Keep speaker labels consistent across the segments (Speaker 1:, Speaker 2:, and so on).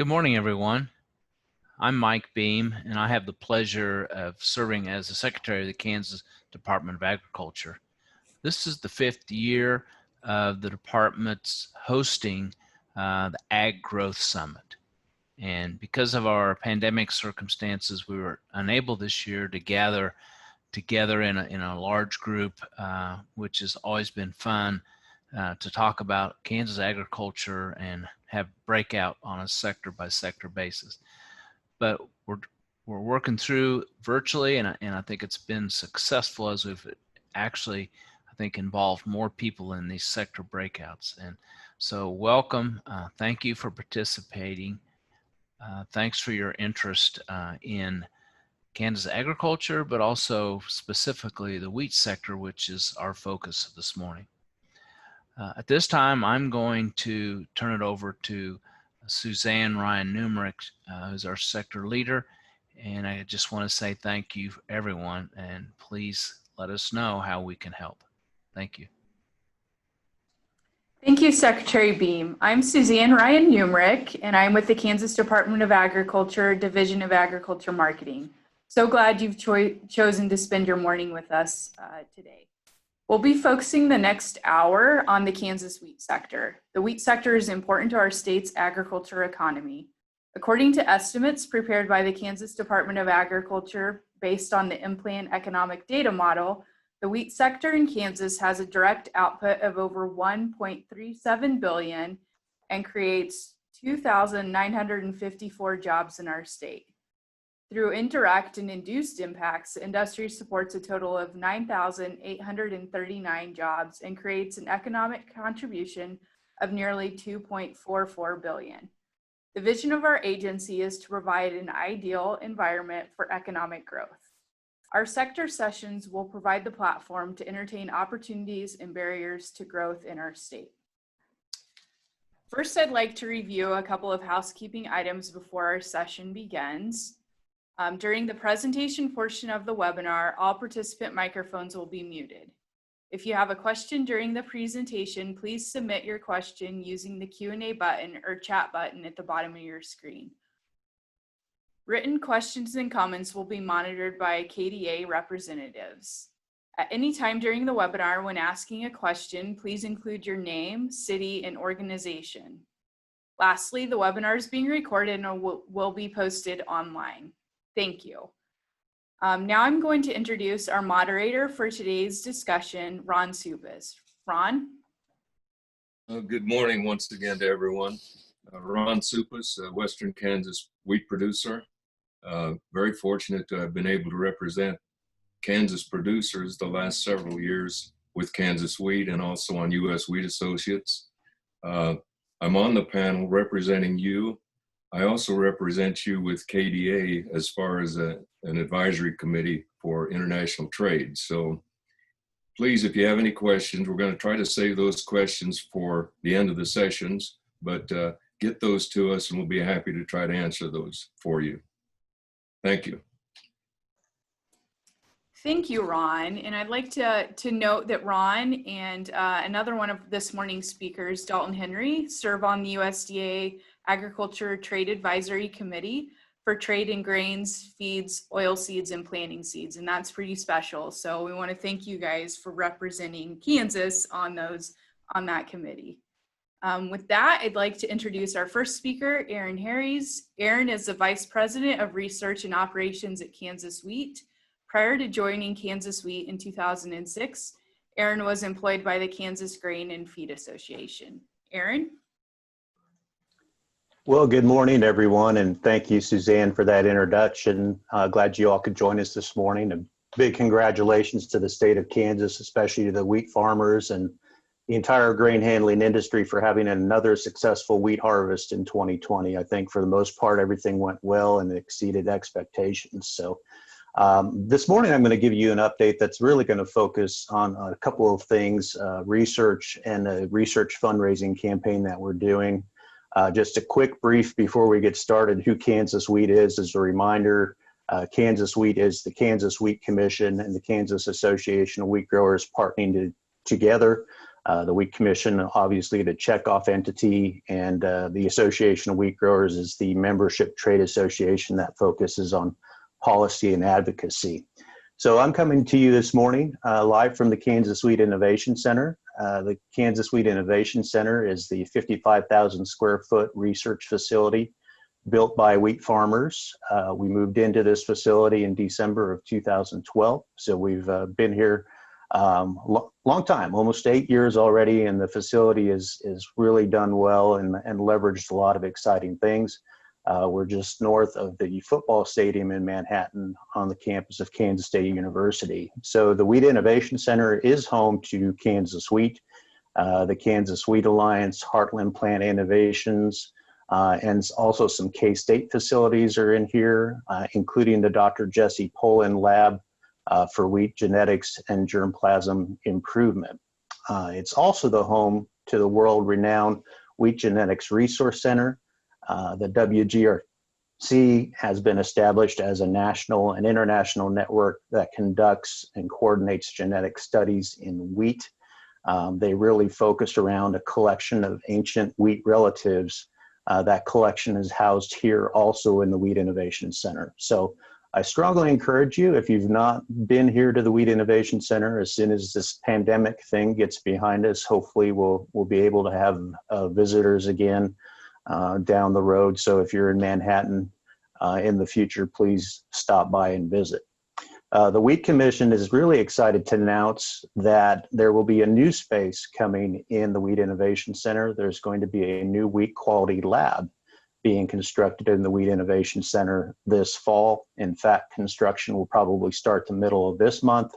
Speaker 1: Good morning, everyone. I'm Mike Beam, and I have the pleasure of serving as the Secretary of the Kansas Department of Agriculture. This is the 5th year of the department's hosting the Ag Growth Summit. And because of our pandemic circumstances, we were unable this year to gather together in a large group, which has always been fun to talk about Kansas agriculture and have breakout on a sector by sector basis. But we're working through virtually, and I think it's been successful as we've actually, I think, involved more people in these sector breakouts. And so welcome, thank you for participating. Thanks for your interest in Kansas agriculture, but also specifically the wheat sector, which is our focus this morning. At this time, I'm going to turn it over to Suzanne Ryan Numerick, who's our sector leader. And I just want to say thank you, everyone, and please let us know how we can help. Thank you.
Speaker 2: Thank you, Secretary Beam. I'm Suzanne Ryan Numerick, and I'm with the Kansas Department of Agriculture, Division of Agriculture Marketing. So glad you've chosen to spend your morning with us today. We'll be focusing the next hour on the Kansas wheat sector. The wheat sector is important to our state's agriculture economy. According to estimates prepared by the Kansas Department of Agriculture based on the in-plan economic data model, the wheat sector in Kansas has a direct output of over 1.37 billion and creates 2,954 jobs in our state. Through indirect and induced impacts, the industry supports a total of 9,839 jobs and creates an economic contribution of nearly 2.44 billion. The vision of our agency is to provide an ideal environment for economic growth. Our sector sessions will provide the platform to entertain opportunities and barriers to growth in our state. First, I'd like to review a couple of housekeeping items before our session begins. During the presentation portion of the webinar, all participant microphones will be muted. If you have a question during the presentation, please submit your question using the Q&A button or chat button at the bottom of your screen. Written questions and comments will be monitored by KDA representatives. At any time during the webinar, when asking a question, please include your name, city, and organization. Lastly, the webinar is being recorded and will be posted online. Thank you. Now I'm going to introduce our moderator for today's discussion, Ron Supas. Ron?
Speaker 3: Good morning once again to everyone. Ron Supas, Western Kansas wheat producer. Very fortunate to have been able to represent Kansas producers the last several years with Kansas Wheat and also on U.S. Wheat Associates. I'm on the panel representing you. I also represent you with KDA as far as an advisory committee for international trade. So please, if you have any questions, we're going to try to save those questions for the end of the sessions, but get those to us and we'll be happy to try to answer those for you. Thank you.
Speaker 2: Thank you, Ron. And I'd like to note that Ron and another one of this morning's speakers, Dalton Henry, serve on the USDA Agriculture Trade Advisory Committee for trade in grains, feeds, oilseeds, and planting seeds. And that's pretty special. So we want to thank you guys for representing Kansas on that committee. With that, I'd like to introduce our first speaker, Aaron Harries. Aaron is the Vice President of Research and Operations at Kansas Wheat. Prior to joining Kansas Wheat in 2006, Aaron was employed by the Kansas Grain and Feed Association. Aaron?
Speaker 4: Well, good morning, everyone, and thank you, Suzanne, for that introduction. Glad you all could join us this morning. And big congratulations to the state of Kansas, especially to the wheat farmers and the entire grain handling industry for having another successful wheat harvest in 2020. I think for the most part, everything went well and exceeded expectations. So this morning, I'm going to give you an update that's really going to focus on a couple of things, research and a research fundraising campaign that we're doing. Just a quick brief before we get started, who Kansas Wheat is. As a reminder, Kansas Wheat is the Kansas Wheat Commission and the Kansas Association of Wheat Growers partnering together The Wheat Commission, obviously the checkoff entity, and the Association of Wheat Growers is the membership trade association that focuses on policy and advocacy. So I'm coming to you this morning live from the Kansas Wheat Innovation Center. The Kansas Wheat Innovation Center is the 55,000 square foot research facility built by wheat farmers. We moved into this facility in December of 2012. So we've been here long time, almost 8 years already, and the facility is really done well and leveraged a lot of exciting things. We're just north of the football stadium in Manhattan on the campus of Kansas State University. So the Wheat Innovation Center is home to Kansas Wheat, the Kansas Wheat Alliance, Heartland Plant Innovations, and also some K-State facilities are in here, including the Dr. Jesse Polin Lab for wheat genetics and germplasm improvement. It's also the home to the world-renowned Wheat Genetics Resource Center. The WGRC has been established as a national and international network that conducts and coordinates genetic studies in wheat. They really focused around a collection of ancient wheat relatives. That collection is housed here also in the Wheat Innovation Center. So I strongly encourage you, if you've not been here to the Wheat Innovation Center, as soon as this pandemic thing gets behind us, hopefully we'll be able to have visitors again down the road. So if you're in Manhattan in the future, please stop by and visit. The Wheat Commission is really excited to announce that there will be a new space coming in the Wheat Innovation Center. There's going to be a new wheat quality lab being constructed in the Wheat Innovation Center this fall. In fact, construction will probably start the middle of this month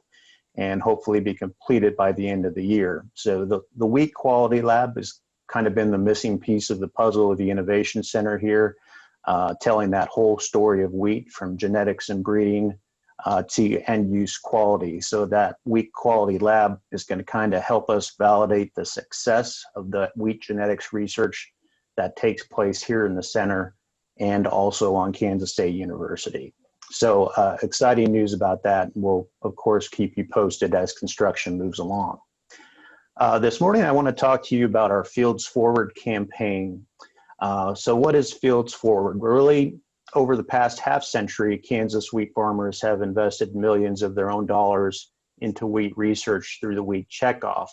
Speaker 4: and hopefully be completed by the end of the year. So the wheat quality lab has kind of been the missing piece of the puzzle of the Innovation Center here, telling that whole story of wheat from genetics and breeding to end use quality. So that wheat quality lab is going to kind of help us validate the success of the wheat genetics research that takes place here in the center and also on Kansas State University. So exciting news about that. We'll of course keep you posted as construction moves along. This morning I want to talk to you about our Fields Forward campaign. So what is Fields Forward? Really, over the past half century, Kansas wheat farmers have invested millions of their own dollars into wheat research through the wheat checkoff.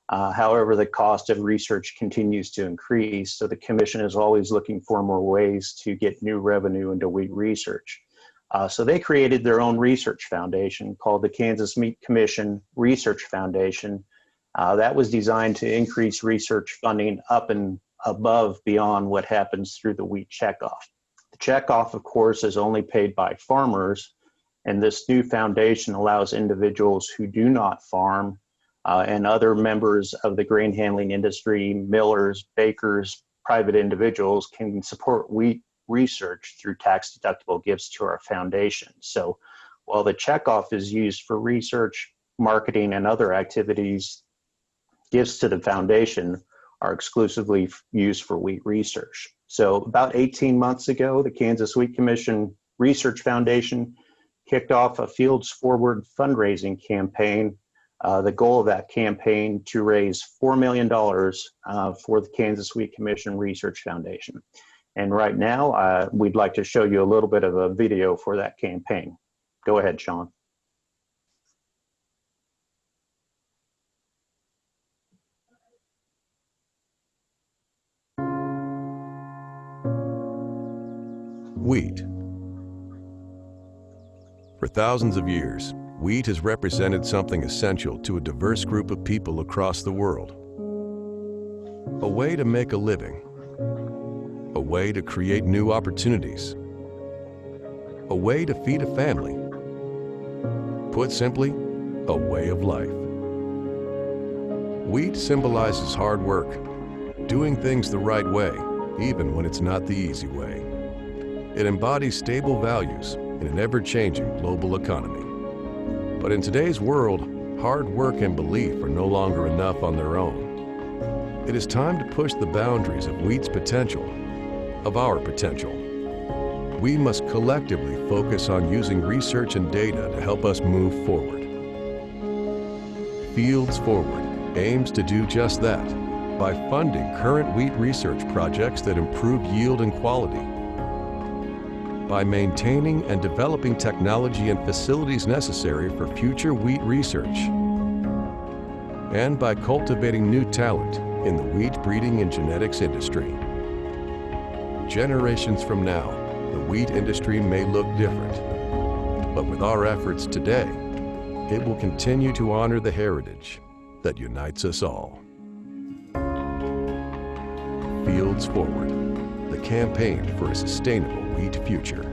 Speaker 4: However, the cost of research continues to increase, so the Commission is always looking for more ways to get new revenue into wheat research. So they created their own research foundation called the Kansas Wheat Commission Research Foundation. That was designed to increase research funding up and above beyond what happens through the wheat checkoff. The checkoff, of course, is only paid by farmers, and this new foundation allows individuals who do not farm and other members of the grain handling industry, millers, bakers, private individuals can support wheat research through tax-deductible gifts to our foundation. So while the checkoff is used for research, marketing, and other activities, gifts to the foundation are exclusively used for wheat research. So about 18 months ago, the Kansas Wheat Commission Research Foundation kicked off a Fields Forward fundraising campaign. The goal of that campaign to raise $4 million for the Kansas Wheat Commission Research Foundation. And right now, we'd like to show you a little bit of a video for that campaign. Go ahead, Sean.
Speaker 5: Wheat. For thousands of years, wheat has represented something essential to a diverse group of people across the world. A way to make a living. A way to create new opportunities. A way to feed a family. Put simply, a way of life. Wheat symbolizes hard work, doing things the right way, even when it's not the easy way. It embodies stable values in an ever-changing global economy. But in today's world, hard work and belief are no longer enough on their own. It is time to push the boundaries of wheat's potential, of our potential. We must collectively focus on using research and data to help us move forward. Fields Forward. aims to do just that by funding current wheat research projects that improve yield and quality, by maintaining and developing technology and facilities necessary for future wheat research, and by cultivating new talent in the wheat breeding and genetics industry. Generations from now, the wheat industry may look different, but with our efforts today, it will continue to honor the heritage that unites us all. Fields Forward, the campaign for a sustainable wheat future.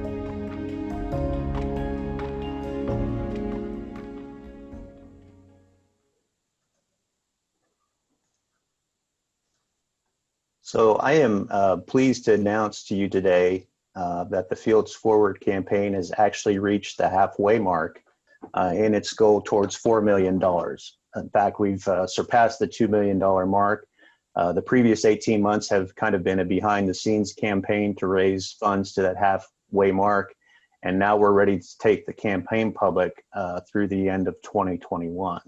Speaker 4: So I am pleased to announce to you today that the Fields Forward campaign has actually reached the halfway mark in its goal towards $4 million. In fact, we've surpassed the $2 million mark. The previous 18 months have kind of been a behind the scenes campaign to raise funds to that halfway mark. And now we're ready to take the campaign public through the end of 2021.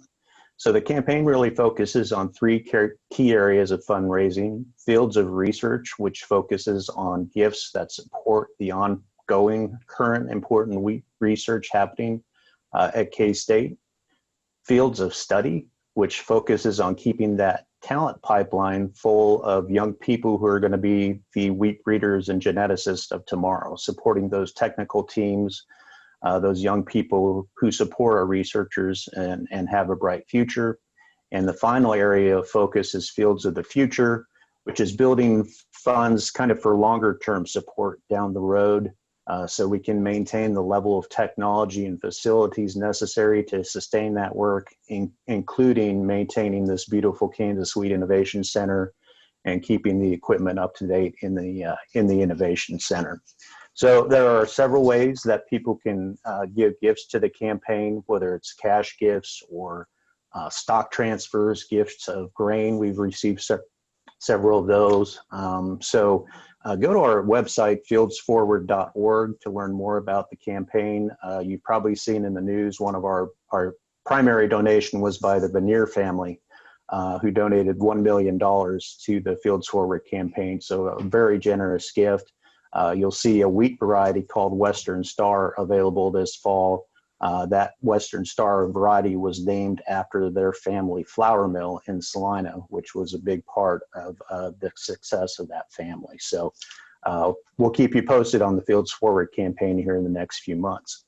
Speaker 4: So the campaign really focuses on three key areas of fundraising: fields of research, which focuses on gifts that support the ongoing current important wheat research happening at K-State; fields of study, which focuses on keeping that talent pipeline full of young people who are going to be the wheat breeders and geneticists of tomorrow, supporting those technical teams, those young people who support our researchers and have a bright future. And the final area of focus is fields of the future, which is building funds kind of for longer term support down the road, so we can maintain the level of technology and facilities necessary to sustain that work, including maintaining this beautiful Kansas Wheat Innovation Center and keeping the equipment up to date in the Innovation Center. So there are several ways that people can give gifts to the campaign, whether it's cash gifts or stock transfers, gifts of grain. We've received several of those. Go to our website, fieldsforward.org, to learn more about the campaign. You've probably seen in the news one of our primary donation was by the Veneer family, who donated $1 million to the Fields Forward campaign. So a very generous gift. You'll see a wheat variety called Western Star available this fall. That Western Star variety was named after their family flour mill in Salina, which was a big part of the success of that family. So we'll keep you posted on the Fields Forward campaign here in the next few months.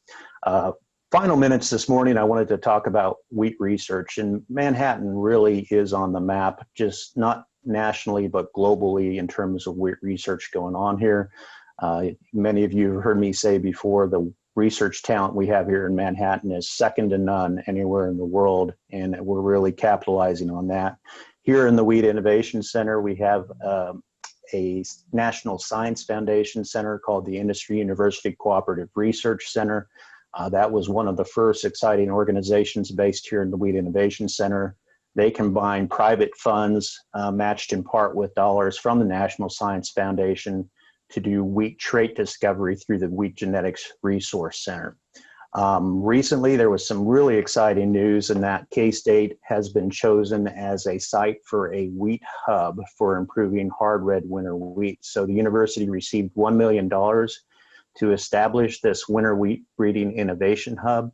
Speaker 4: Final minutes this morning, I wanted to talk about wheat research. And Manhattan really is on the map, just not nationally, but globally in terms of wheat research going on here. Many of you have heard me say before, the research talent we have here in Manhattan is second to none anywhere in the world, and we're really capitalizing on that. Here in the Wheat Innovation Center, we have a National Science Foundation Center called the Industry University Cooperative Research Center. That was one of the first exciting organizations based here in the Wheat Innovation Center. They combine private funds matched in part with dollars from the National Science Foundation to do wheat trait discovery through the Wheat Genetics Resource Center. Recently, there was some really exciting news in that K-State has been chosen as a site for a wheat hub for improving hard red winter wheat. So the university received $1 million to establish this winter wheat breeding innovation hub.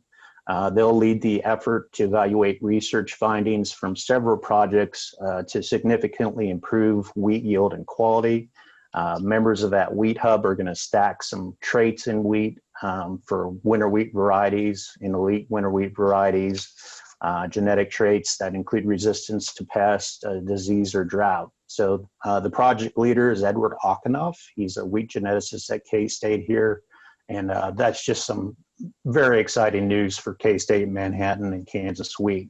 Speaker 4: They'll lead the effort to evaluate research findings from several projects to significantly improve wheat yield and quality. Members of that wheat hub are going to stack some traits in wheat for winter wheat varieties, in elite winter wheat varieties, genetic traits that include resistance to pest, disease, or drought. So the project leader is Edward Okanoff. He's a wheat geneticist at K-State here. And that's just some very exciting news for K-State, Manhattan, and Kansas wheat.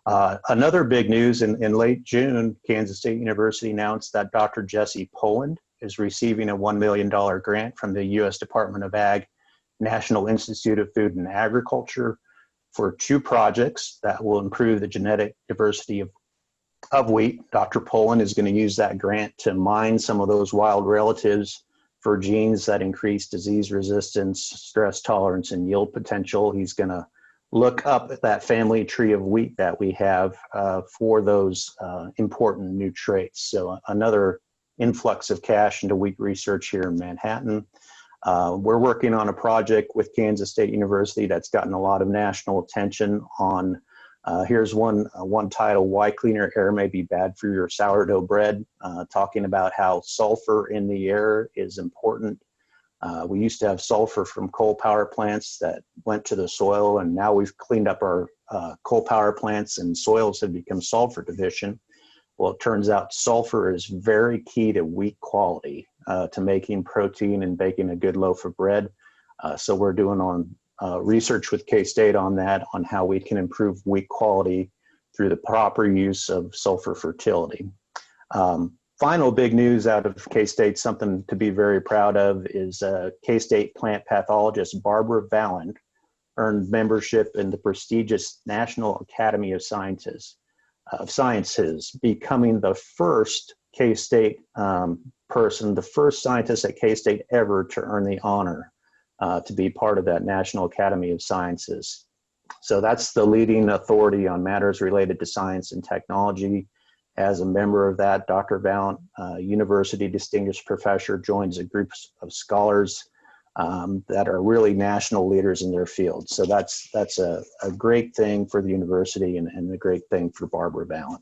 Speaker 4: Another big news in late June, Kansas State University announced that Dr. Jesse Poland is receiving a $1 million grant from the U.S. Department of Ag, National Institute of Food and Agriculture, for 2 projects that will improve the genetic diversity of wheat. Dr. Poland is going to use that grant to mine some of those wild relatives for genes that increase disease resistance, stress tolerance, and yield potential. He's going to look up at that family tree of wheat that we have for those important new traits. So another influx of cash into wheat research here in Manhattan. We're working on a project with Kansas State University that's gotten a lot of national attention on, here's one title, Why Cleaner Air May Be Bad for Your Sourdough Bread, talking about how sulfur in the air is important. We used to have sulfur from coal power plants that went to the soil, and now we've cleaned up our coal power plants and soils have become sulfur deficient. Well, it turns out sulfur is very key to wheat quality, to making protein and baking a good loaf of bread. So we're doing on research with K-State on that, on how we can improve wheat quality through the proper use of sulfur fertility. Final big news out of K-State, something to be very proud of, is K-State plant pathologist Barbara Valland earned membership in the prestigious National Academy of Sciences, becoming the first K-State person, the first scientist at K-State ever to earn the honor to be part of that National Academy of Sciences. So that's the leading authority on matters related to science and technology. As a member of that, Dr. Vallant, University Distinguished Professor, joins a group of scholars that are really national leaders in their field. So that's a great thing for the university and a great thing for Barbara Vallant.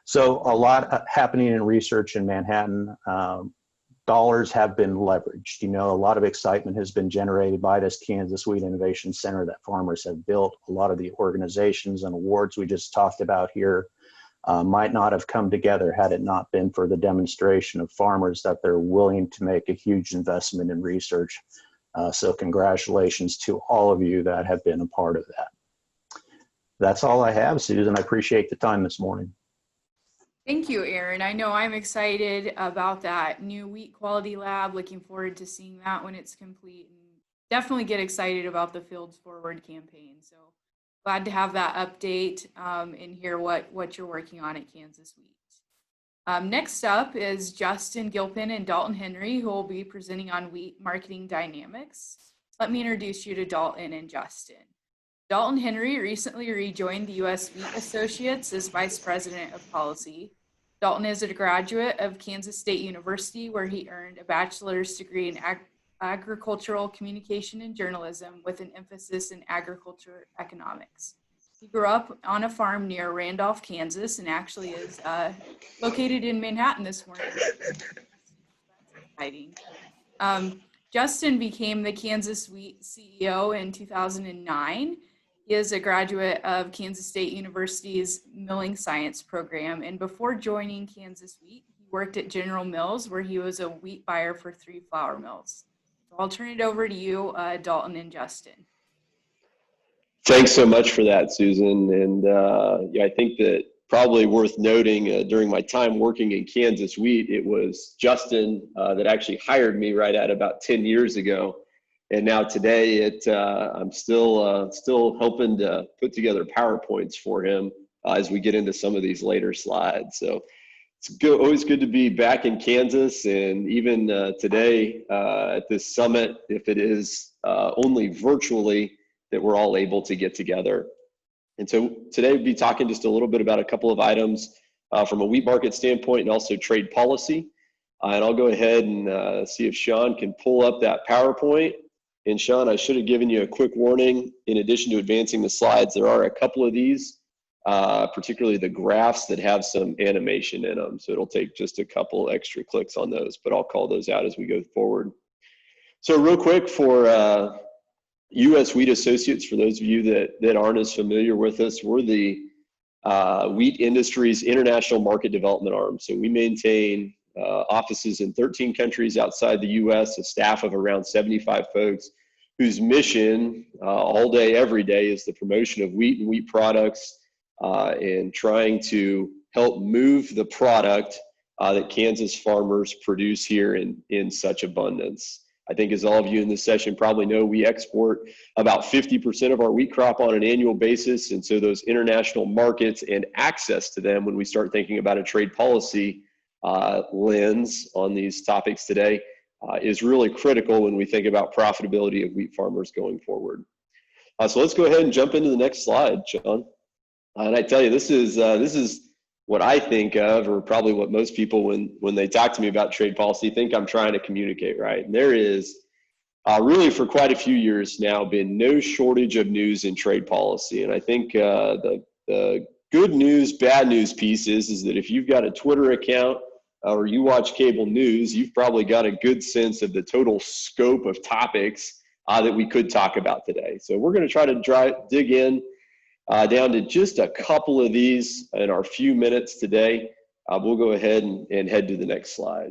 Speaker 4: So a lot happening in research in Manhattan. Dollars have been leveraged. You know, a lot of excitement has been generated by this Kansas Wheat Innovation Center that farmers have built. A lot of the organizations and awards we just talked about here might not have come together had it not been for the demonstration of farmers that they're willing to make a huge investment in research. So congratulations to all of you that have been a part of that. That's all I have, Susan. I appreciate the time this morning.
Speaker 2: Thank you, Aaron. I know I'm excited about that new wheat quality lab. Looking forward to seeing that when it's complete, and definitely get excited about the Fields Forward campaign. So glad to have that update and hear what you're working on at Kansas Wheat. Next up is Justin Gilpin and Dalton Henry, who will be presenting on wheat marketing dynamics. Let me introduce you to Dalton and Justin. Dalton Henry recently rejoined the U.S. Wheat Associates as Vice President of Policy. Dalton is a graduate of Kansas State University, where he earned a bachelor's degree in agricultural communication and journalism with an emphasis in agriculture economics. He grew up on a farm near Randolph, Kansas, and actually is located in Manhattan this morning. That's exciting. Justin became the Kansas Wheat CEO in 2009. He is a graduate of Kansas State University's Milling Science program, and before joining Kansas Wheat, he worked at General Mills, where he was a wheat buyer for 3 flour mills. So I'll turn it over to you, Dalton and Justin.
Speaker 6: Thanks so much for that, Susan. And yeah, I think that probably worth noting during my time working in Kansas Wheat, it was Justin that actually hired me right at about 10 years ago. And now today, I'm still helping to put together PowerPoints for him as we get into some of these later slides. So it's always good to be back in Kansas, and even today at this summit, if it is only virtually, that we're all able to get together. And so today we'll be talking just a little bit about a couple of items from a wheat market standpoint and also trade policy. And I'll go ahead and see if Sean can pull up that PowerPoint. And Sean, I should have given you a quick warning. In addition to advancing the slides, there are a couple of these, particularly the graphs that have some animation in them. So it'll take just a couple extra clicks on those, but I'll call those out as we go forward. So real quick for U.S. Wheat Associates, for those of you that aren't as familiar with us, we're the wheat industry's international market development arm. So we maintain offices in 13 countries outside the U.S., a staff of around 75 folks whose mission all day, every day is the promotion of wheat and wheat products and trying to help move the product that Kansas farmers produce here in such abundance. I think as all of you in this session probably know, we export about 50% of our wheat crop on an annual basis. And so those international markets and access to them when we start thinking about a trade policy lens on these topics today is really critical when we think about profitability of wheat farmers going forward. So let's go ahead and jump into the next slide, Sean. And I tell you, this is what I think of, or probably what most people, when they talk to me about trade policy, think I'm trying to communicate, right? And there is really for quite a few years now been no shortage of news in trade policy. And I think the good news, bad news piece is that if you've got a Twitter account or you watch cable news, you've probably got a good sense of the total scope of topics that we could talk about today. So we're going to try to dig in down to just a couple of these in our few minutes today. We'll go ahead and head to the next slide.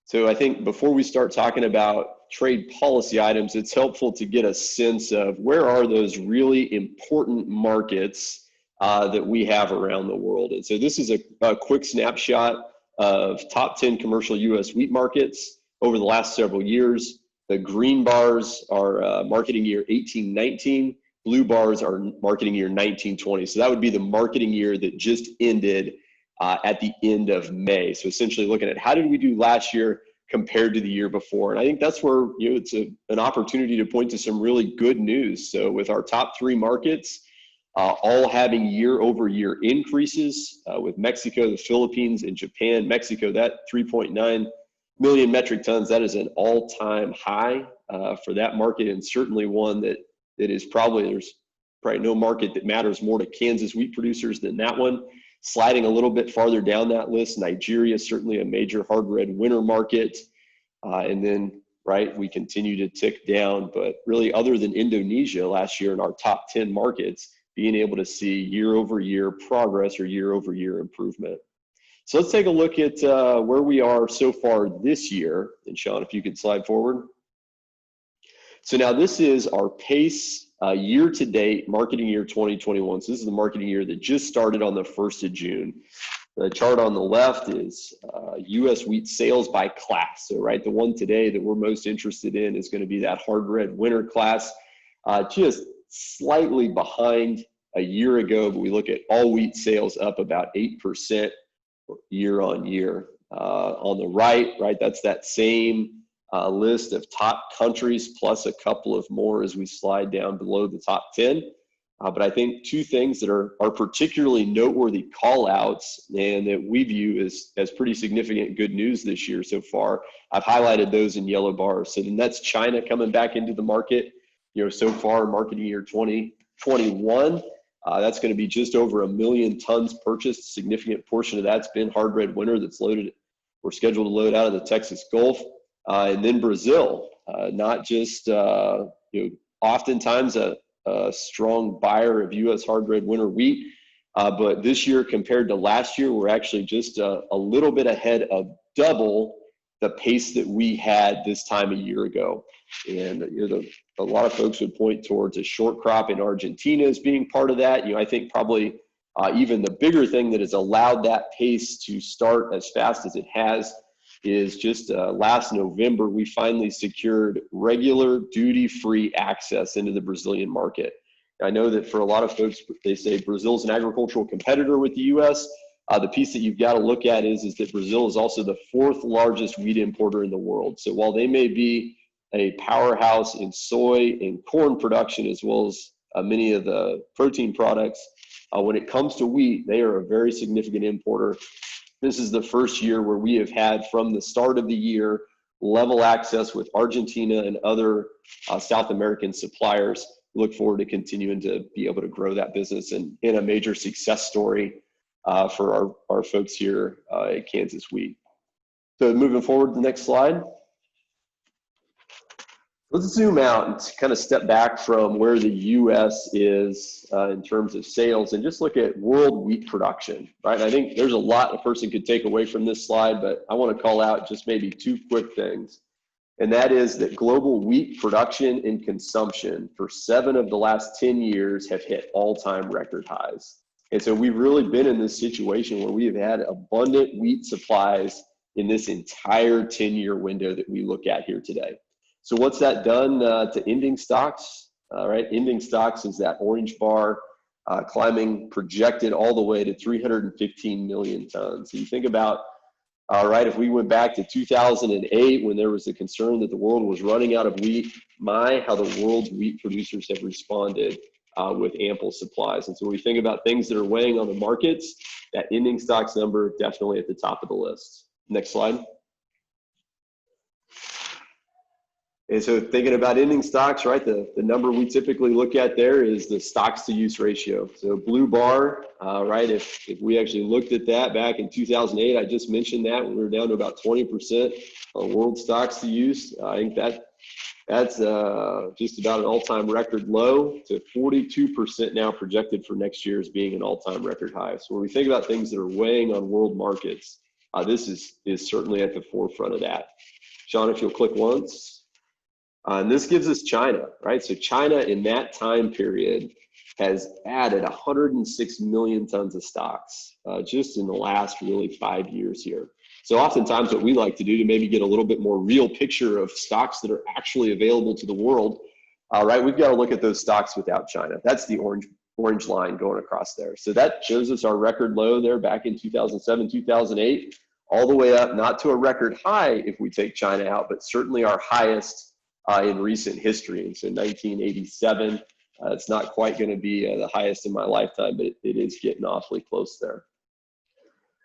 Speaker 6: So I think before we start talking about trade policy items, it's helpful to get a sense of where are those really important markets that we have around the world. And so this is a quick snapshot of top 10 commercial U.S. wheat markets over the last several years. The green bars are marketing year 18-19, blue bars are marketing year 19-20. So that would be the marketing year that just ended at the end of May. So essentially looking at how did we do last year compared to the year before. And I think that's where it's an opportunity to point to some really good news. So with our top 3 markets, all having year-over-year increases with Mexico, the Philippines, and Japan. Mexico, that 3.9 million metric tons, that is an all-time high for that market, and certainly one that is there's probably no market that matters more to Kansas wheat producers than that one. Sliding a little bit farther down that list, Nigeria is certainly a major hard red winter market. And then, right, we continue to tick down, but really other than Indonesia last year in our top 10 markets, being able to see year-over-year progress or year-over-year improvement. So let's take a look at where we are so far this year. And Sean, if you could slide forward. So now this is our pace year-to-date marketing year 2021. So this is the marketing year that just started on the 1st of June. The chart on the left is U.S. wheat sales by class. So right, the one today that we're most interested in is going to be that hard red winter class. Just slightly behind a year ago, but we look at all wheat sales up about 8% year on year. On the right, that's that same list of top countries plus a couple of more as we slide down below the top 10. But I think 2 things that are particularly noteworthy call outs and that we view as pretty significant good news this year so far. I've highlighted those in yellow bars. So then that's China coming back into the market. So far marketing year 2021, that's going to be just over 1 million tons purchased. A significant portion of that's been hard red winter that's loaded. We're scheduled to load out of the Texas Gulf. And then Brazil, not just, oftentimes a strong buyer of U.S. hard red winter wheat. But this year compared to last year, we're actually just a little bit ahead of double the pace that we had this time a year ago. And a lot of folks would point towards a short crop in Argentina as being part of that. I think probably even the bigger thing that has allowed that pace to start as fast as it has is just last November, we finally secured regular duty-free access into the Brazilian market. I know that for a lot of folks, they say Brazil's an agricultural competitor with the U.S. The piece that you've got to look at is that Brazil is also the 4th largest wheat importer in the world. So while they may be a powerhouse in soy and corn production, as well as many of the protein products, when it comes to wheat, they are a very significant importer. This is the first year where we have had, from the start of the year, level access with Argentina and other South American suppliers. We look forward to continuing to be able to grow that business and in a major success story for our folks here at Kansas Wheat. So moving forward to the next slide. Let's zoom out and kind of step back from where the U.S. is in terms of sales and just look at world wheat production, right? And I think there's a lot a person could take away from this slide, but I want to call out just maybe 2 quick things. And that is that global wheat production and consumption for 7 of the last 10 years have hit all-time record highs. And so we've really been in this situation where we have had abundant wheat supplies in this entire 10-year window that we look at here today. So what's that done to ending stocks? Right, ending stocks is that orange bar climbing projected all the way to 315 million tons. So you think about All right, if we went back to 2008 when there was a concern that the world was running out of wheat, how the world's wheat producers have responded with ample supplies. And so when we think about things that are weighing on the markets, that ending stocks number definitely at the top of the list. Next slide. And so thinking about ending stocks, right, the number we typically look at there is the stocks to use ratio. So blue bar, right, if we actually looked at that back in 2008, I just mentioned that when we were down to about 20% on world stocks to use. I think that's just about an all-time record low to 42% now projected for next year as being an all-time record high. So when we think about things that are weighing on world markets, this is certainly at the forefront of that. Sean, if you'll click once. And this gives us China, right? So China in that time period has added 106 million tons of stocks just in the last really 5 years here. So oftentimes what we like to do to maybe get a little bit more real picture of stocks that are actually available to the world, right, we've got to look at those stocks without China. That's the orange line going across there. So that shows us our record low there back in 2007, 2008, all the way up, not to a record high if we take China out, but certainly our highest in recent history. And so 1987, it's not quite going to be the highest in my lifetime, but it is getting awfully close there.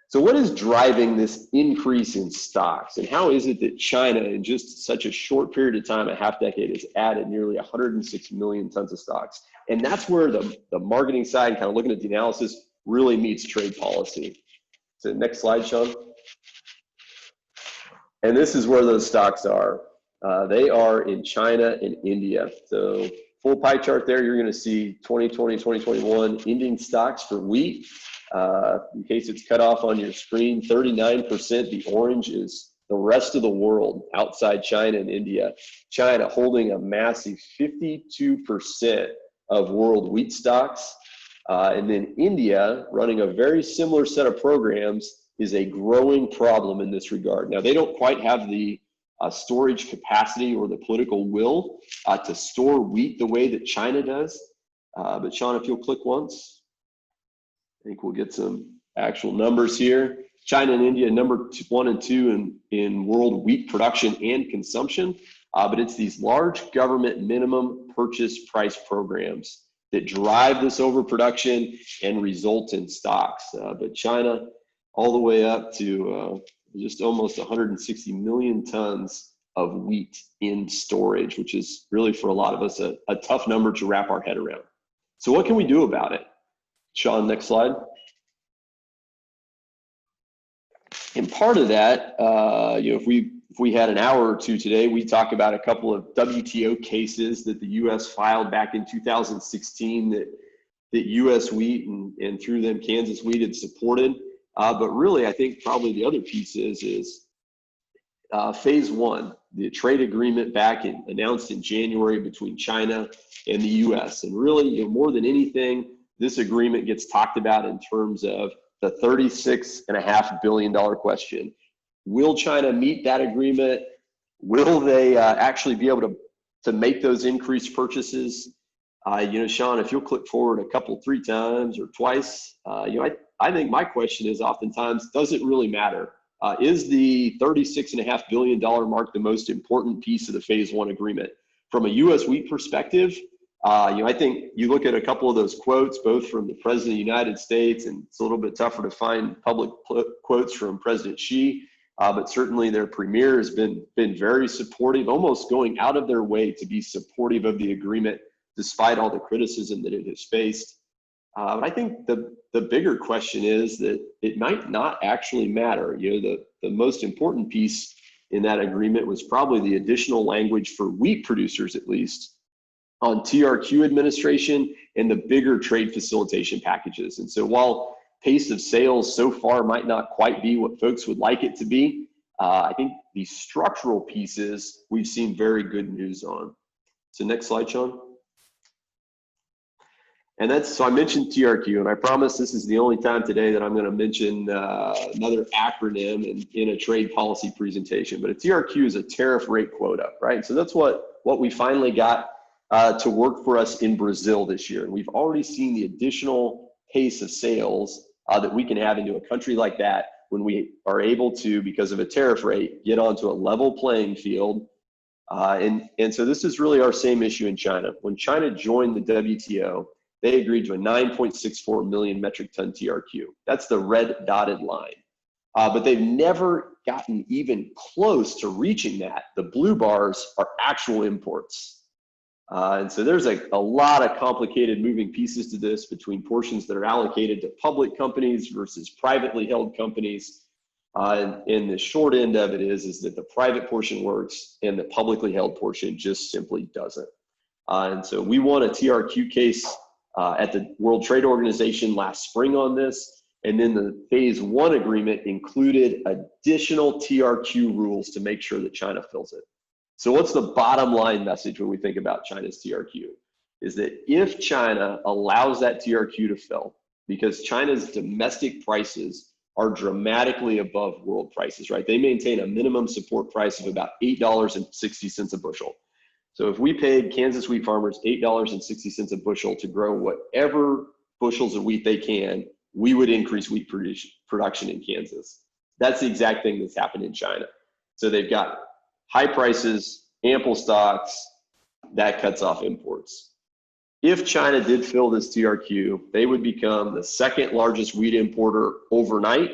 Speaker 6: So what is driving this increase in stocks? And how is it that China, in just such a short period of time, a half decade, has added nearly 106 million tons of stocks? And that's where the marketing side, kind of looking at the analysis, really meets trade policy. So next slide, Sean. And this is where those stocks are. They are in China and India. So full pie chart there, you're going to see 2020, 2021 ending stocks for wheat. In case it's cut off on your screen, 39%. The orange is the rest of the world outside China and India. China holding a massive 52% of world wheat stocks. And then India, running a very similar set of programs, is a growing problem in this regard. Now, they don't quite have the storage capacity or the political will to store wheat the way that China does. But Sean, if you'll click once, I think we'll get some actual numbers here. China and India, number 1 and 2 in world wheat production and consumption. But it's these large government minimum purchase price programs that drive this overproduction and result in stocks. But China, all the way up to just almost 160 million tons of wheat in storage, which is really for a lot of us a tough number to wrap our head around. So what can we do about it? Sean, next slide. And part of that, if we had an hour or two today, we talk about a couple of WTO cases that the U.S. filed back in 2016 that U.S. wheat and through them Kansas wheat had supported. But really, I think probably the other piece is phase 1, the trade agreement announced in January between China and the U.S. And really, more than anything, this agreement gets talked about in terms of the $36.5 billion question. Will China meet that agreement? Will they actually be able to make those increased purchases? Sean, if you'll click forward a couple, 3 times or twice, I think my question is oftentimes, does it really matter? Is the $36.5 billion mark the most important piece of the phase 1 agreement? From a U.S. wheat perspective, I think you look at a couple of those quotes, both from the President of the United States, and it's a little bit tougher to find public quotes from President Xi, but certainly their premier has been very supportive, almost going out of their way to be supportive of the agreement, despite all the criticism that it has faced. But I think the bigger question is that it might not actually matter. The most important piece in that agreement was probably the additional language for wheat producers, at least, on TRQ administration and the bigger trade facilitation packages. And so while pace of sales so far might not quite be what folks would like it to be, I think the structural pieces we've seen very good news on. So next slide, Sean. And so I mentioned TRQ, and I promise this is the only time today that I'm going to mention another acronym in a trade policy presentation. But a TRQ is a tariff rate quota, right? So that's what we finally got to work for us in Brazil this year. And we've already seen the additional pace of sales that we can have into a country like that when we are able to, because of a tariff rate, get onto a level playing field. And so this is really our same issue in China. When China joined the WTO, they agreed to a 9.64 million metric ton TRQ. That's the red dotted line. But they've never gotten even close to reaching that. The blue bars are actual imports. And so there's a lot of complicated moving pieces to this between portions that are allocated to public companies versus privately held companies. And the short end of it is that the private portion works and the publicly held portion just simply doesn't. And so we won a TRQ case at the World Trade Organization last spring on this. And then the phase 1 agreement included additional TRQ rules to make sure that China fills it. So what's the bottom line message when we think about China's TRQ? Is that if China allows that TRQ to fill, because China's domestic prices are dramatically above world prices, right? They maintain a minimum support price of about $8.60 a bushel. So if we paid Kansas wheat farmers $8.60 a bushel to grow whatever bushels of wheat they can, we would increase wheat production in Kansas. That's the exact thing that's happened in China. So they've got high prices, ample stocks, that cuts off imports. If China did fill this TRQ, they would become the second largest wheat importer overnight.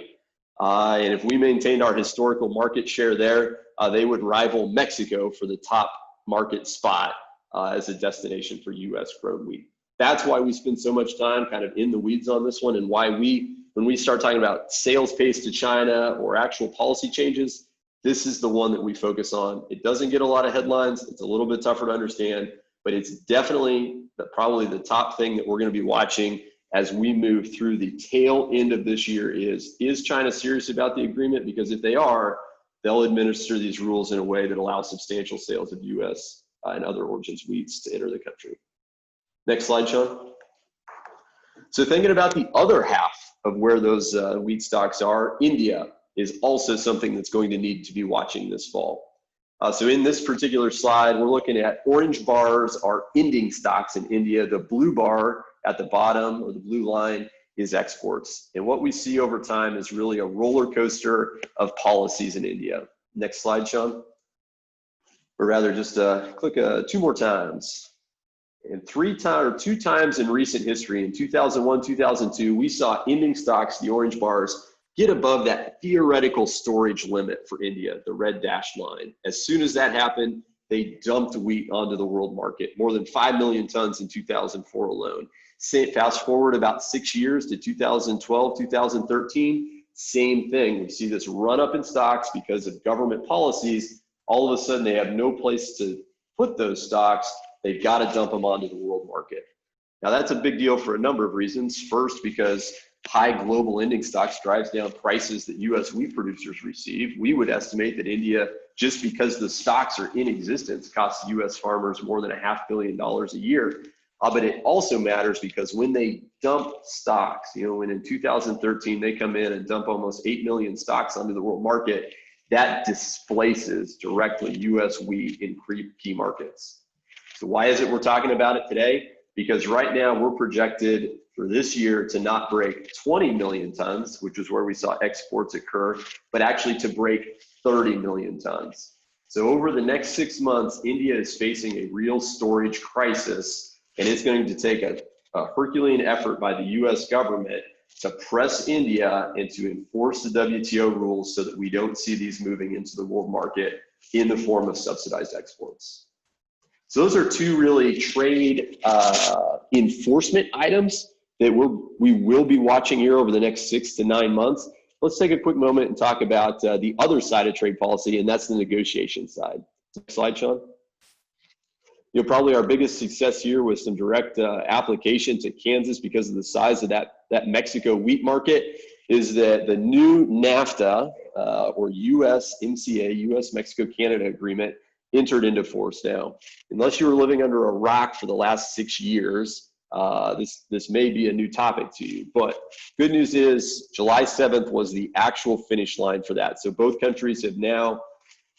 Speaker 6: And if we maintained our historical market share there, they would rival Mexico for the top market spot as a destination for US grown wheat. That's why we spend so much time kind of in the weeds on this one, and why when we start talking about sales pace to China or actual policy changes, this is the one that we focus on. It doesn't get a lot of headlines. It's a little bit tougher to understand, but it's definitely probably the top thing that we're going to be watching as we move through the tail end of this year. Is China serious about the agreement? Because if they are, they'll administer these rules in a way that allows substantial sales of US and other origins wheats to enter the country. Next slide, Sean. So thinking about the other half of where those wheat stocks are, India is also something that's going to need to be watching this fall. So in this particular slide, we're looking at orange bars are ending stocks in India. The blue bar at the bottom, or the blue line, is exports. And what we see over time is really a roller coaster of policies in India. Next slide, Sean. Or rather, just click 2 more times. And 2 times in recent history, in 2001, 2002, we saw ending stocks, the orange bars, get above that theoretical storage limit for India, the red dashed line. As soon as that happened, they dumped wheat onto the world market, more than 5 million tons in 2004 alone. Fast forward about 6 years to 2012, 2013, same thing. We see this run up in stocks because of government policies. All of a sudden, they have no place to put those stocks. They've got to dump them onto the world market. Now, that's a big deal for a number of reasons. First, because high global ending stocks drives down prices that US wheat producers receive. We would estimate that India, just because the stocks are in existence, costs US farmers more than $500 million a year. But it also matters because when they dump stocks, when in 2013 they come in and dump almost 8 million stocks onto the world market, that displaces directly US wheat in key markets. So why is it we're talking about it today? Because right now we're projected for this year to not break 20 million tons, which is where we saw exports occur, but actually to break 30 million tons. So over the next 6 months, India is facing a real storage crisis, and it's going to take a Herculean effort by the US government to press India and to enforce the WTO rules so that we don't see these moving into the world market in the form of subsidized exports. So those are 2 really trade enforcement items that we will be watching here over the next 6 to 9 months. Let's take a quick moment and talk about the other side of trade policy, and that's the negotiation side. Next slide, Sean. Probably our biggest success here was some direct application to Kansas because of the size of that Mexico wheat market, is that the new NAFTA or USMCA, US-Mexico-Canada agreement, entered into force now. Unless you were living under a rock for the last 6 years, this may be a new topic to you. But good news is July 7th was the actual finish line for that. So both countries have now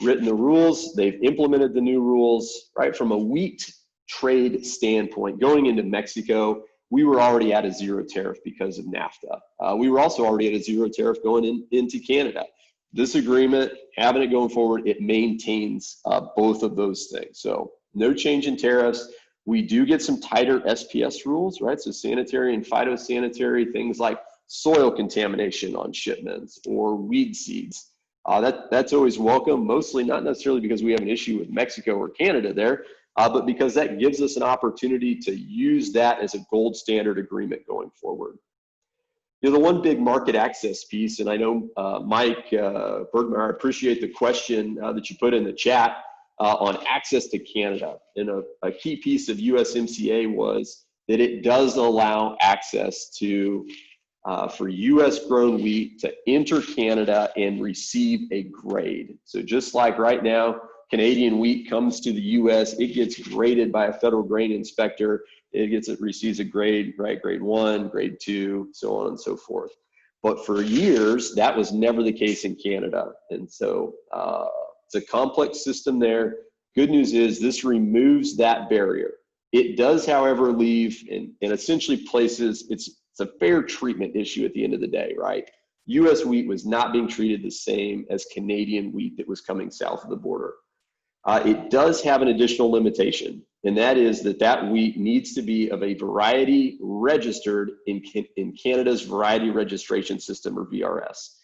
Speaker 6: written the rules. They've implemented the new rules, right? From a wheat trade standpoint, going into Mexico, we were already at a zero tariff because of NAFTA. We were also already at a zero tariff going into Canada. This agreement, having it going forward, it maintains both of those things. So no change in tariffs. We do get some tighter SPS rules, right? So sanitary and phytosanitary, things like soil contamination on shipments or weed seeds. That's always welcome, mostly not necessarily because we have an issue with Mexico or Canada there, but because that gives us an opportunity to use that as a gold standard agreement going forward. You know, the one big market access piece, and I know Mike Bergmeyer, I appreciate the question that you put in the chat on access to Canada. And a key piece of USMCA was that it does allow access to for US grown wheat to enter Canada and receive a grade. So just like right now, Canadian wheat comes to the US, it gets graded by a federal grain inspector. It receives a grade, right? Grade 1, grade 2, so on and so forth. But for years, that was never the case in Canada. And so it's a complex system there. Good news is this removes that barrier. It does, however, leave and essentially places, it's a fair treatment issue at the end of the day, right? US wheat was not being treated the same as Canadian wheat that was coming south of the border. It does have an additional limitation, and that is that wheat needs to be of a variety registered in Canada's Variety Registration System, or VRS.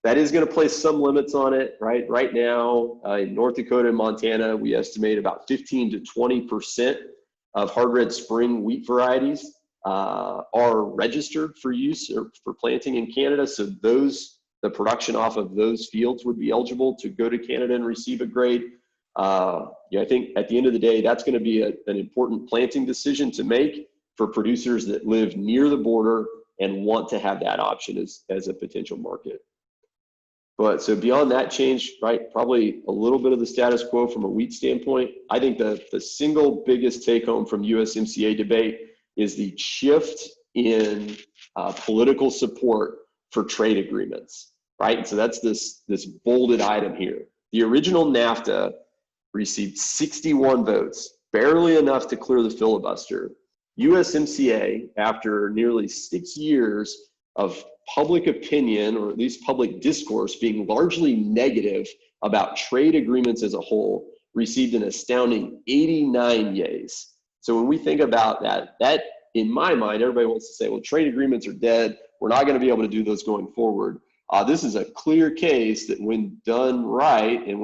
Speaker 6: That is going to place some limits on it, right? Right now, in North Dakota and Montana, we estimate about 15 to 20% of hard red spring wheat varieties are registered for use or for planting in Canada. So the production off of those fields would be eligible to go to Canada and receive a grade. Yeah, I think at the end of the day, that's going to be an important planting decision to make for producers that live near the border and want to have that option as a potential market. But so beyond that change, right, probably a little bit of the status quo from a wheat standpoint. I think the single biggest take home from USMCA debate is the shift in political support for trade agreements, right? And so that's this bolded item here. The original NAFTA received 61 votes, barely enough to clear the filibuster. USMCA, after nearly 6 years of public opinion, or at least public discourse, being largely negative about trade agreements as a whole, received an astounding 89 yays. So when we think about that in my mind, everybody wants to say, well, trade agreements are dead. We're not going to be able to do those going forward. This is a clear case that when done right and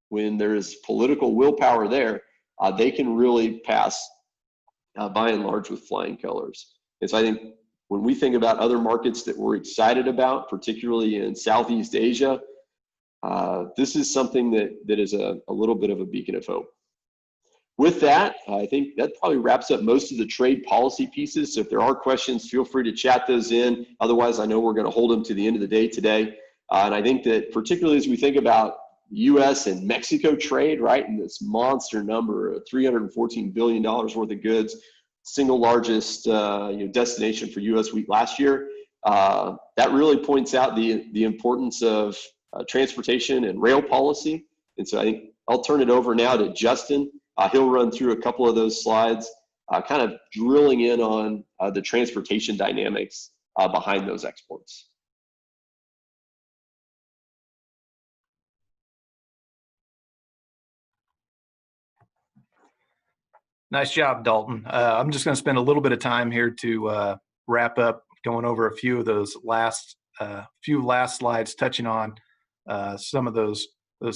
Speaker 6: when there is political willpower there, they can really pass by and large with flying colors. And so I think when we think about other markets that we're excited about, particularly in Southeast Asia, this is something that is a little bit of a beacon of hope. With that, I think that probably wraps up most of the trade policy pieces. So if there are questions, feel free to chat those in. Otherwise, I know we're going to hold them to the end of the day today. And I think that particularly as we think about U.S. and Mexico trade, right, and this monster number of $314 billion worth of goods, single largest destination for U.S. wheat last year, that really points out the importance of transportation and rail policy. And so I think I'll turn it over now to Justin. He'll run through a couple of those slides, kind of drilling in on the transportation dynamics behind those exports.
Speaker 7: Nice job, Dalton. I'm just going to spend a little bit of time here to wrap up, going over a few of those last slides, touching on some of those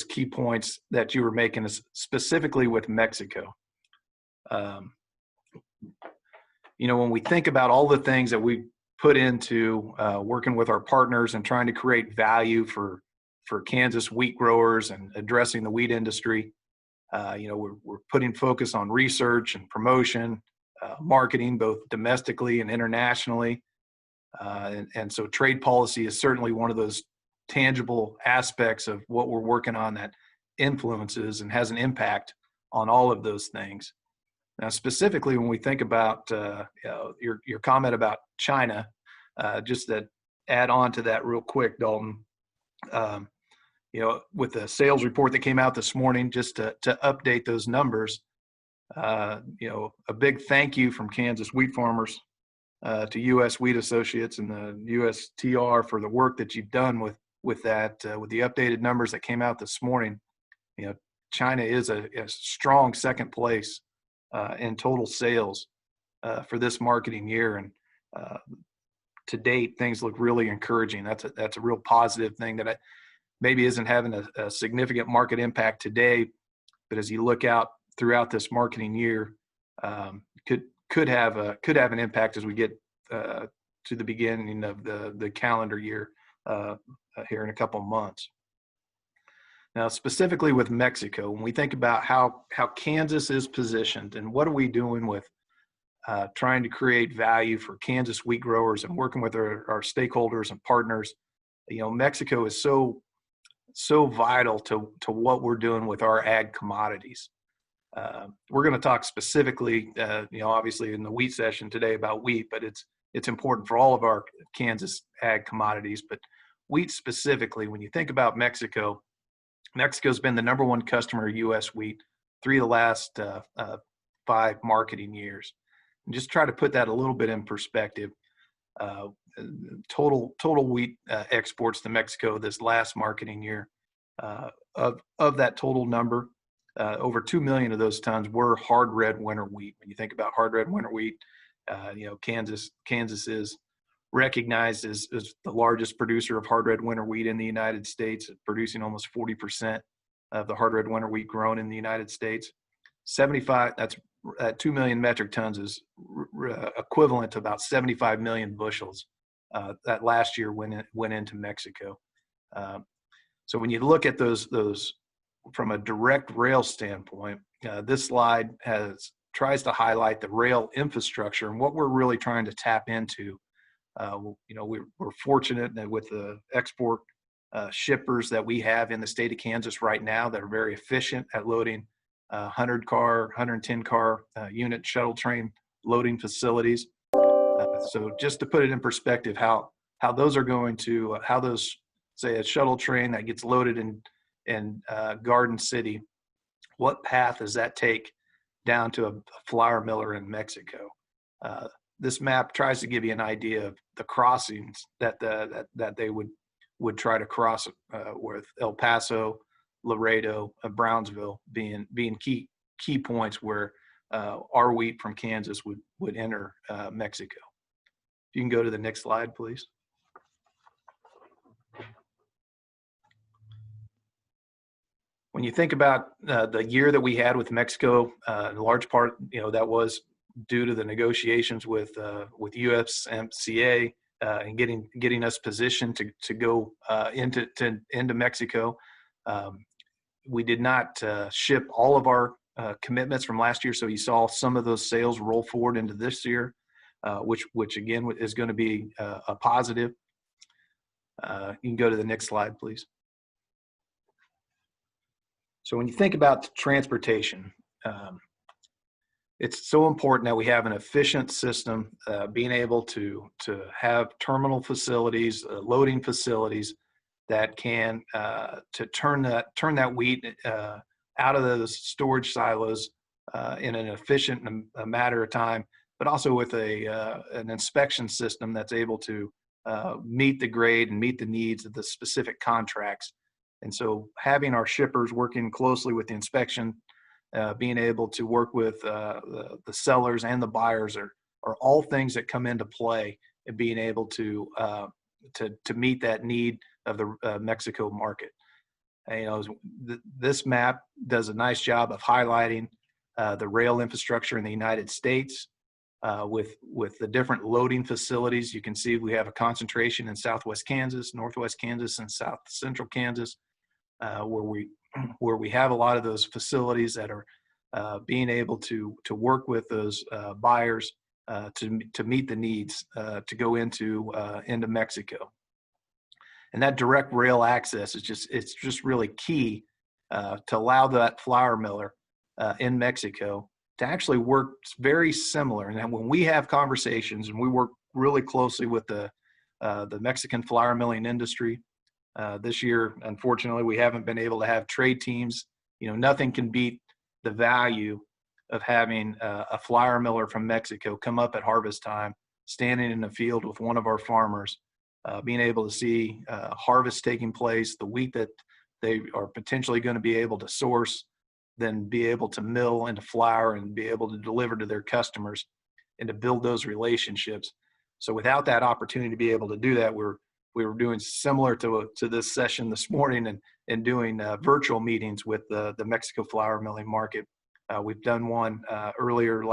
Speaker 7: key points that you were making, specifically with Mexico. When we think about all the things that we put into working with our partners and trying to create value for Kansas wheat growers and addressing the wheat industry, we're putting focus on research and promotion, marketing, both domestically and internationally. And so trade policy is certainly one of those tangible aspects of what we're working on that influences and has an impact on all of those things. Now, specifically, when we think about your comment about China, just to add on to that real quick, Dalton, with the sales report that came out this morning, just to update those numbers, a big thank you from Kansas wheat farmers to U.S. Wheat Associates and the USTR for the work that you've done with that, with the updated numbers that came out this morning. You know, China is a strong second place in total sales for this marketing year, and to date, things look really encouraging. That's a real positive thing that maybe isn't having a significant market impact today, but as you look out throughout this marketing year, could have an impact as we get to the beginning of the calendar year here in a couple of months. Now, specifically with Mexico, when we think about how Kansas is positioned and what are we doing with trying to create value for Kansas wheat growers and working with our stakeholders and partners, you know, Mexico is so vital to what we're doing with our ag commodities. We're going to talk specifically, you know, obviously in the wheat session today about wheat, but it's important for all of our Kansas ag commodities. But wheat specifically, when you think about Mexico, Mexico's been the number one customer of U.S. wheat 3 of the last 5 marketing years. And just try to put that a little bit in perspective. Total wheat exports to Mexico this last marketing year, of that total number, over 2 million of those tons were hard red winter wheat. When you think about hard red winter wheat, you know, Kansas is recognized as the largest producer of hard red winter wheat in the United States, producing almost 40% of the hard red winter wheat grown in the United States. 2 million metric tons is equivalent to about 75 million bushels that last year went into Mexico. So when you look at those from a direct rail standpoint, this slide tries to highlight the rail infrastructure and what we're really trying to tap into. You know, we're fortunate that with the export shippers that we have in the state of Kansas right now that are very efficient at loading 100-car, 110-car unit shuttle train loading facilities. So just to put it in perspective, how those are going to, how those, say a shuttle train that gets loaded in Garden City, what path does that take down to a flour miller in Mexico? This map tries to give you an idea of the crossings that they would try to cross with El Paso, Laredo, Brownsville being key points where our wheat from Kansas would enter Mexico. You can go to the next slide, please. When you think about the year that we had with Mexico, in large part, you know, that was due to the negotiations with USMCA and getting us positioned to go into Mexico. We did not ship all of our commitments from last year, so you saw some of those sales roll forward into this year, which again is going to be a positive. You can go to the next slide, please. So when you think about transportation, it's so important that we have an efficient system, being able to have terminal facilities, loading facilities that can to turn that wheat out of those storage silos in an efficient matter of time, but also with an inspection system that's able to meet the grade and meet the needs of the specific contracts. And so having our shippers working closely with the inspection, being able to work with the sellers and the buyers are all things that come into play in being able to meet that need of the Mexico market. And, you know, this map does a nice job of highlighting the rail infrastructure in the United States with the different loading facilities. You can see we have a concentration in Southwest Kansas, Northwest Kansas, and South Central Kansas, where we have a lot of those facilities that are being able to work with those buyers to meet the needs to go into Mexico. And that direct rail access is just really key to allow that flour miller in Mexico to actually work very similar. And when we have conversations and we work really closely with the Mexican flour milling industry, this year, unfortunately, we haven't been able to have trade teams. You know, nothing can beat the value of having a flour miller from Mexico come up at harvest time standing in the field with one of our farmers, being able to see harvest taking place, the wheat that they are potentially going to be able to source, then be able to mill into flour and be able to deliver to their customers and to build those relationships. So without that opportunity to be able to do that, we were doing similar to this session this morning and doing virtual meetings with the Mexico flour milling market. We've done one earlier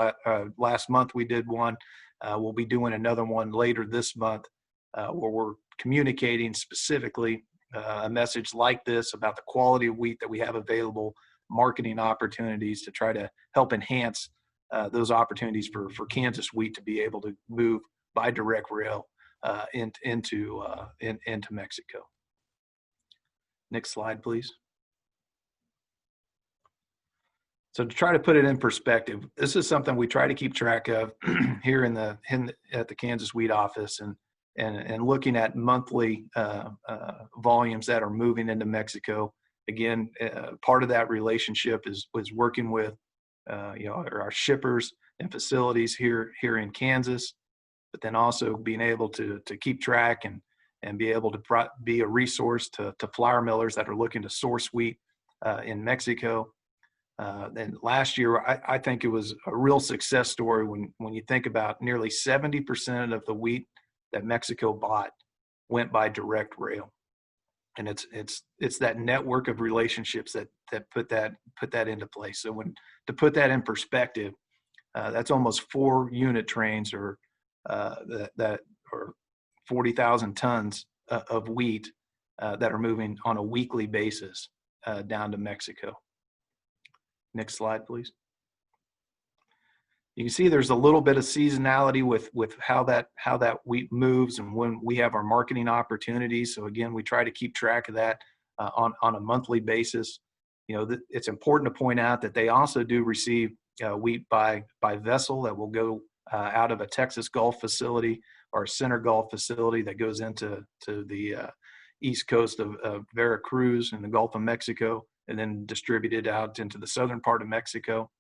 Speaker 7: last month. We did one. We'll be doing another one later this month where we're communicating specifically a message like this about the quality of wheat that we have available, marketing opportunities to try to help enhance those opportunities for Kansas wheat to be able to move by direct rail into Mexico. Next slide, please. So to try to put it in perspective, this is something we try to keep track of here at the Kansas Wheat Office, and looking at monthly volumes that are moving into Mexico. Again, part of that relationship is working with our shippers and facilities here in Kansas, but then also being able to keep track and be able to be a resource to flour millers that are looking to source wheat in Mexico. And last year, I think it was a real success story when you think about nearly 70% of the wheat that Mexico bought went by direct rail. And it's that network of relationships that put that into place. So to put that in perspective, that's almost 4 unit trains or 40,000 tons of wheat that are moving on a weekly basis down to Mexico. Next slide, please. You can see there's a little bit of seasonality with how that wheat moves and when we have our marketing opportunities. So again, we try to keep track of that on a monthly basis. It's important to point out that they also do receive wheat by vessel that will go out of a Texas Gulf facility or a Center Gulf facility that goes into the east coast of Veracruz and the Gulf of Mexico, and then distributed out into the southern part of Mexico.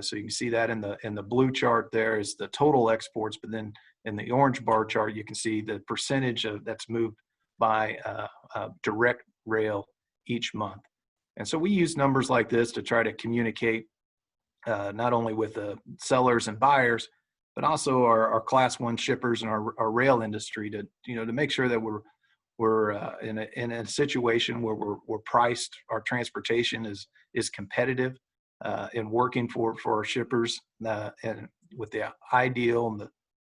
Speaker 7: So you can see that in the blue chart there is the total exports, but then in the orange bar chart, you can see the percentage that's moved by direct rail each month. And so we use numbers like this to try to communicate not only with the sellers and buyers, but also our Class 1 shippers and our rail industry to make sure that we're in a situation where we're priced, our transportation is competitive, and working for our shippers, and with the ideal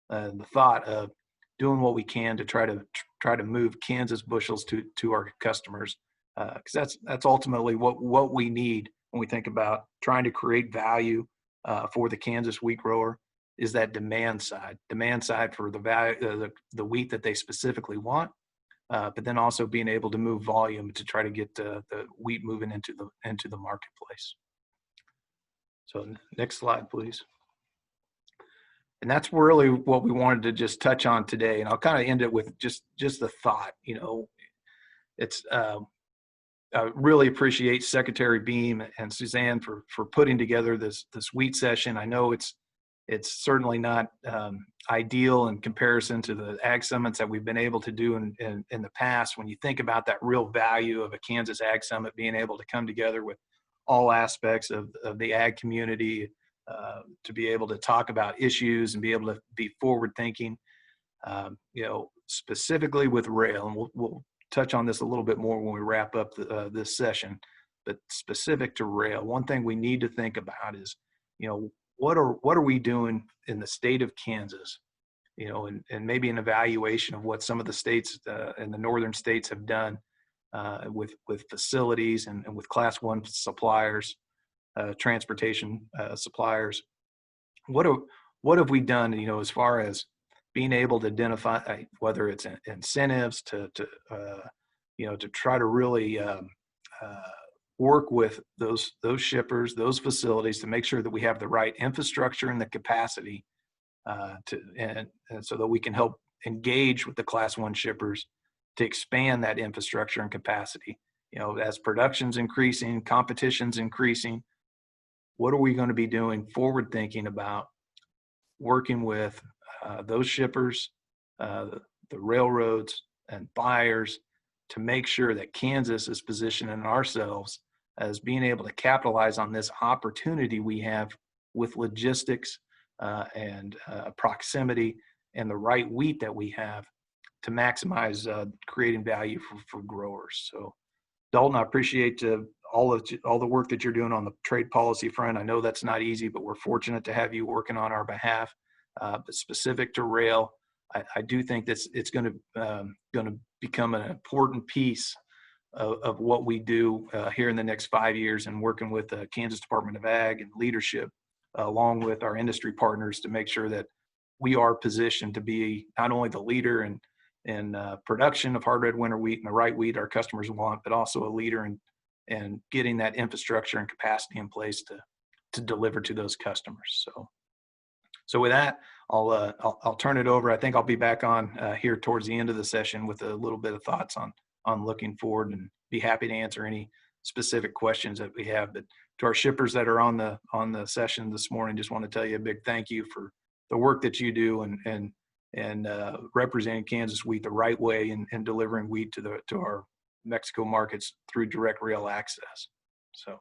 Speaker 7: and the thought of doing what we can to try to move Kansas bushels to our customers, because that's ultimately what we need when we think about trying to create value for the Kansas wheat grower. Is that demand side for the value, the wheat that they specifically want, but then also being able to move volume to try to get the wheat moving into the marketplace. So next slide, please. And that's really what we wanted to just touch on today. And I'll kind of end it with just the thought. It's I really appreciate Secretary Beam and Suzanne for putting together this wheat session. I know it's certainly not ideal in comparison to the ag summits that we've been able to do in the past. When you think about that real value of a Kansas Ag Summit being able to come together with all aspects of the ag community, to be able to talk about issues and be able to be forward thinking, specifically with rail, and we'll touch on this a little bit more when we wrap up this session, but specific to rail, one thing we need to think about is, what are we doing in the state of Kansas, and maybe an evaluation of what some of the states in the northern states have done with facilities and with Class 1 suppliers, transportation suppliers. What have we done, as far as being able to identify whether it's incentives to try to really work with those shippers, those facilities, to make sure that we have the right infrastructure and the capacity and so that we can help engage with the Class 1 shippers to expand that infrastructure and capacity. As production's increasing, competition's increasing, what are we going to be doing forward thinking about working with those shippers, the railroads, and buyers to make sure that Kansas is positioning ourselves as being able to capitalize on this opportunity we have with logistics and proximity and the right wheat that we have to maximize creating value for growers. So Dalton, I appreciate all the work that you're doing on the trade policy front. I know that's not easy, but we're fortunate to have you working on our behalf. But specific to rail, I do think that it's going to become an important piece of what we do here in the next 5 years, and working with the Kansas Department of Ag and leadership, along with our industry partners, to make sure that we are positioned to be not only the leader in production of hard red winter wheat and the right wheat our customers want, but also a leader in getting that infrastructure and capacity in place to deliver to those customers. So with that, I'll turn it over. I think I'll be back on here towards the end of the session with a little bit of thoughts on looking forward, and be happy to answer any specific questions that we have. But to our shippers that are on the session this morning, just want to tell you a big thank you for the work that you do and representing Kansas wheat the right way and delivering wheat to our Mexico markets through direct rail access. So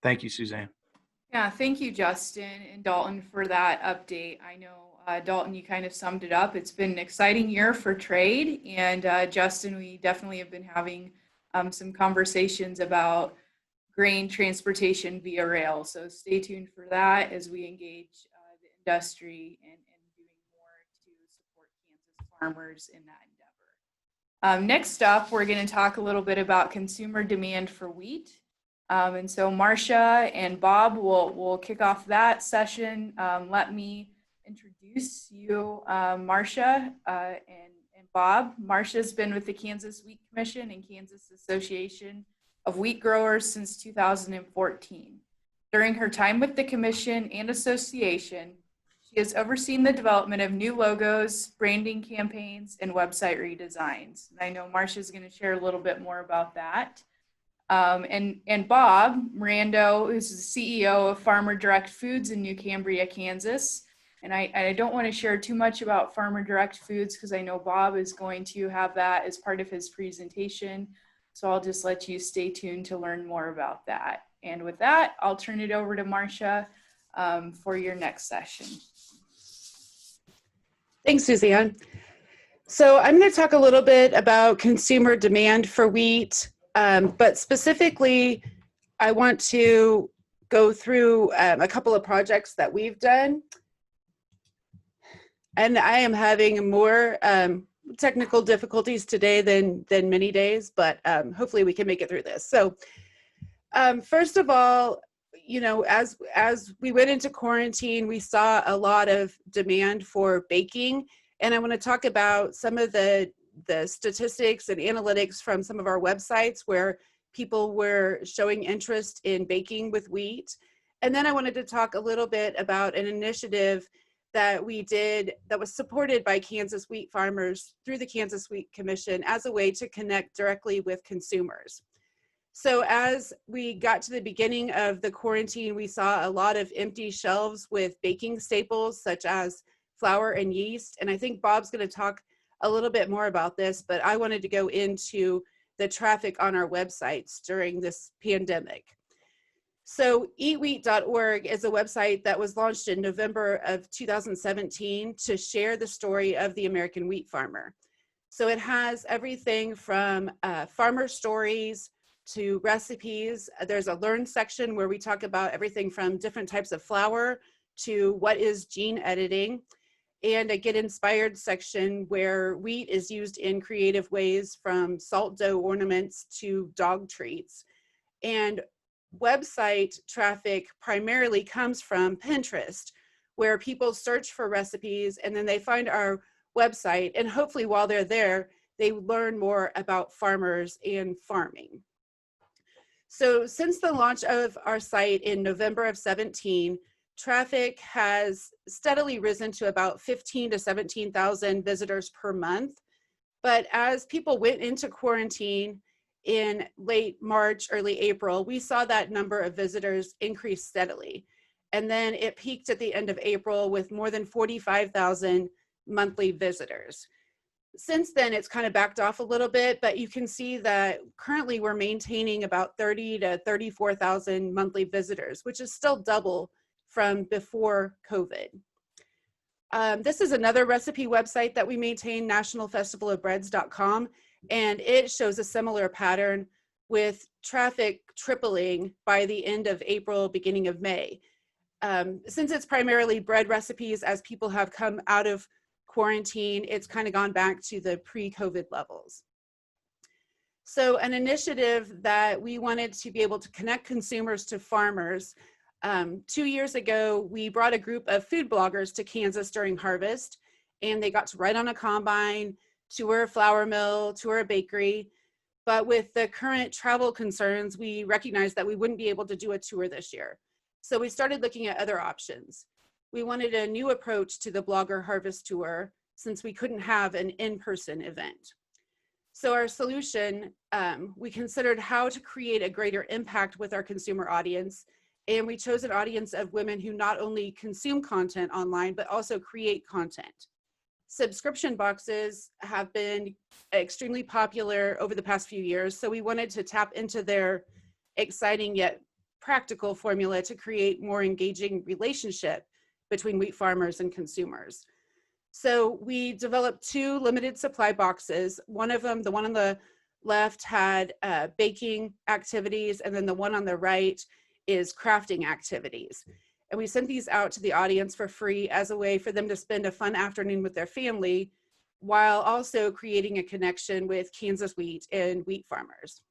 Speaker 7: thank you, Suzanne.
Speaker 2: Yeah, thank you, Justin and Dalton, for that update. I know, Dalton, you kind of summed it up. It's been an exciting year for trade. And Justin, we definitely have been having some conversations about grain transportation via rail. So stay tuned for that as we engage the industry and doing more to support Kansas farmers in that endeavor. Next up, we're going to talk a little bit about consumer demand for wheat. And so Marcia and Bob will kick off that session. Let me introduce you, Marcia and Bob. Marcia's been with the Kansas Wheat Commission and Kansas Association of Wheat Growers since 2014. During her time with the commission and association, she has overseen the development of new logos, branding campaigns, and website redesigns. And I know Marcia's going to share a little bit more about that. And Bob Mirando is the CEO of Farmer Direct Foods in New Cambria, Kansas. And I don't want to share too much about Farmer Direct Foods because I know Bob is going to have that as part of his presentation. So I'll just let you stay tuned to learn more about that. And with that, I'll turn it over to Marcia for your next session.
Speaker 8: Thanks, Suzanne. So I'm going to talk a little bit about consumer demand for wheat, but specifically, I want to go through a couple of projects that we've done. And I am having more technical difficulties today than many days, but hopefully we can make it through this. So first of all, you know, as we went into quarantine, we saw a lot of demand for baking. And I want to talk about some of the statistics and analytics from some of our websites where people were showing interest in baking with wheat. And then I wanted to talk a little bit about an initiative that we did that was supported by Kansas wheat farmers through the Kansas Wheat Commission as a way to connect directly with consumers. So as we got to the beginning of the quarantine, we saw a lot of empty shelves with baking staples such as flour and yeast. And I think Bob's going to talk a little bit more about this, but I wanted to go into the traffic on our websites during this pandemic. So eatwheat.org is a website that was launched in November of 2017 to share the story of the American wheat farmer. So it has everything from farmer stories to recipes. There's a learn section where we talk about everything from different types of flour to what is gene editing, and a get inspired section where wheat is used in creative ways, from salt dough ornaments to dog treats. And website traffic primarily comes from Pinterest, where people search for recipes and then they find our website, and hopefully while they're there, they learn more about farmers and farming. So since the launch of our site in November of 17, traffic has steadily risen to about 15 to 17,000 visitors per month. But as people went into quarantine in late March, early April, we saw that number of visitors increase steadily. And then it peaked at the end of April with more than 45,000 monthly visitors. Since then, it's kind of backed off a little bit, but you can see that currently we're maintaining about 30 to 34,000 monthly visitors, which is still double from before COVID. This is another recipe website that we maintain, nationalfestivalofbreads.com, and it shows a similar pattern with traffic tripling by the end of April, beginning of May. Since it's primarily bread recipes, as people have come out of quarantine, it's kind of gone back to the pre-COVID levels. So an initiative that we wanted to be able to connect consumers to farmers. 2 years ago, we brought a group of food bloggers to Kansas during harvest, and they got to ride on a combine, tour a flour mill, tour a bakery. But with the current travel concerns, we recognized that we wouldn't be able to do a tour this year. So we started looking at other options. We wanted a new approach to the Blogger Harvest Tour since we couldn't have an in-person event. So our solution, we considered how to create a greater impact with our consumer audience, and we chose an audience of women who not only consume content online, but also create content. Subscription boxes have been extremely popular over the past few years, so we wanted to tap into their exciting yet practical formula to create more engaging relationship between wheat farmers and consumers. So we developed 2 limited supply boxes. One of them, the one on the left, had baking activities, and then the one on the right is crafting activities. And we sent these out to the audience for free as a way for them to spend a fun afternoon with their family, while also creating a connection with Kansas wheat and wheat farmers.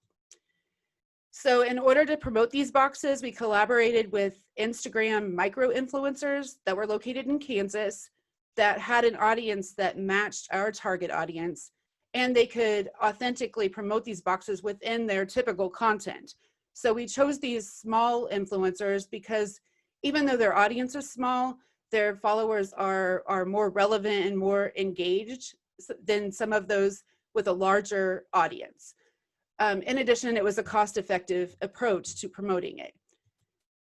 Speaker 8: So in order to promote these boxes, we collaborated with Instagram micro-influencers that were located in Kansas that had an audience that matched our target audience, and they could authentically promote these boxes within their typical content. So we chose these small influencers because even though their audience is small, their followers are more relevant and more engaged than some of those with a larger audience. In addition, it was a cost-effective approach to promoting it.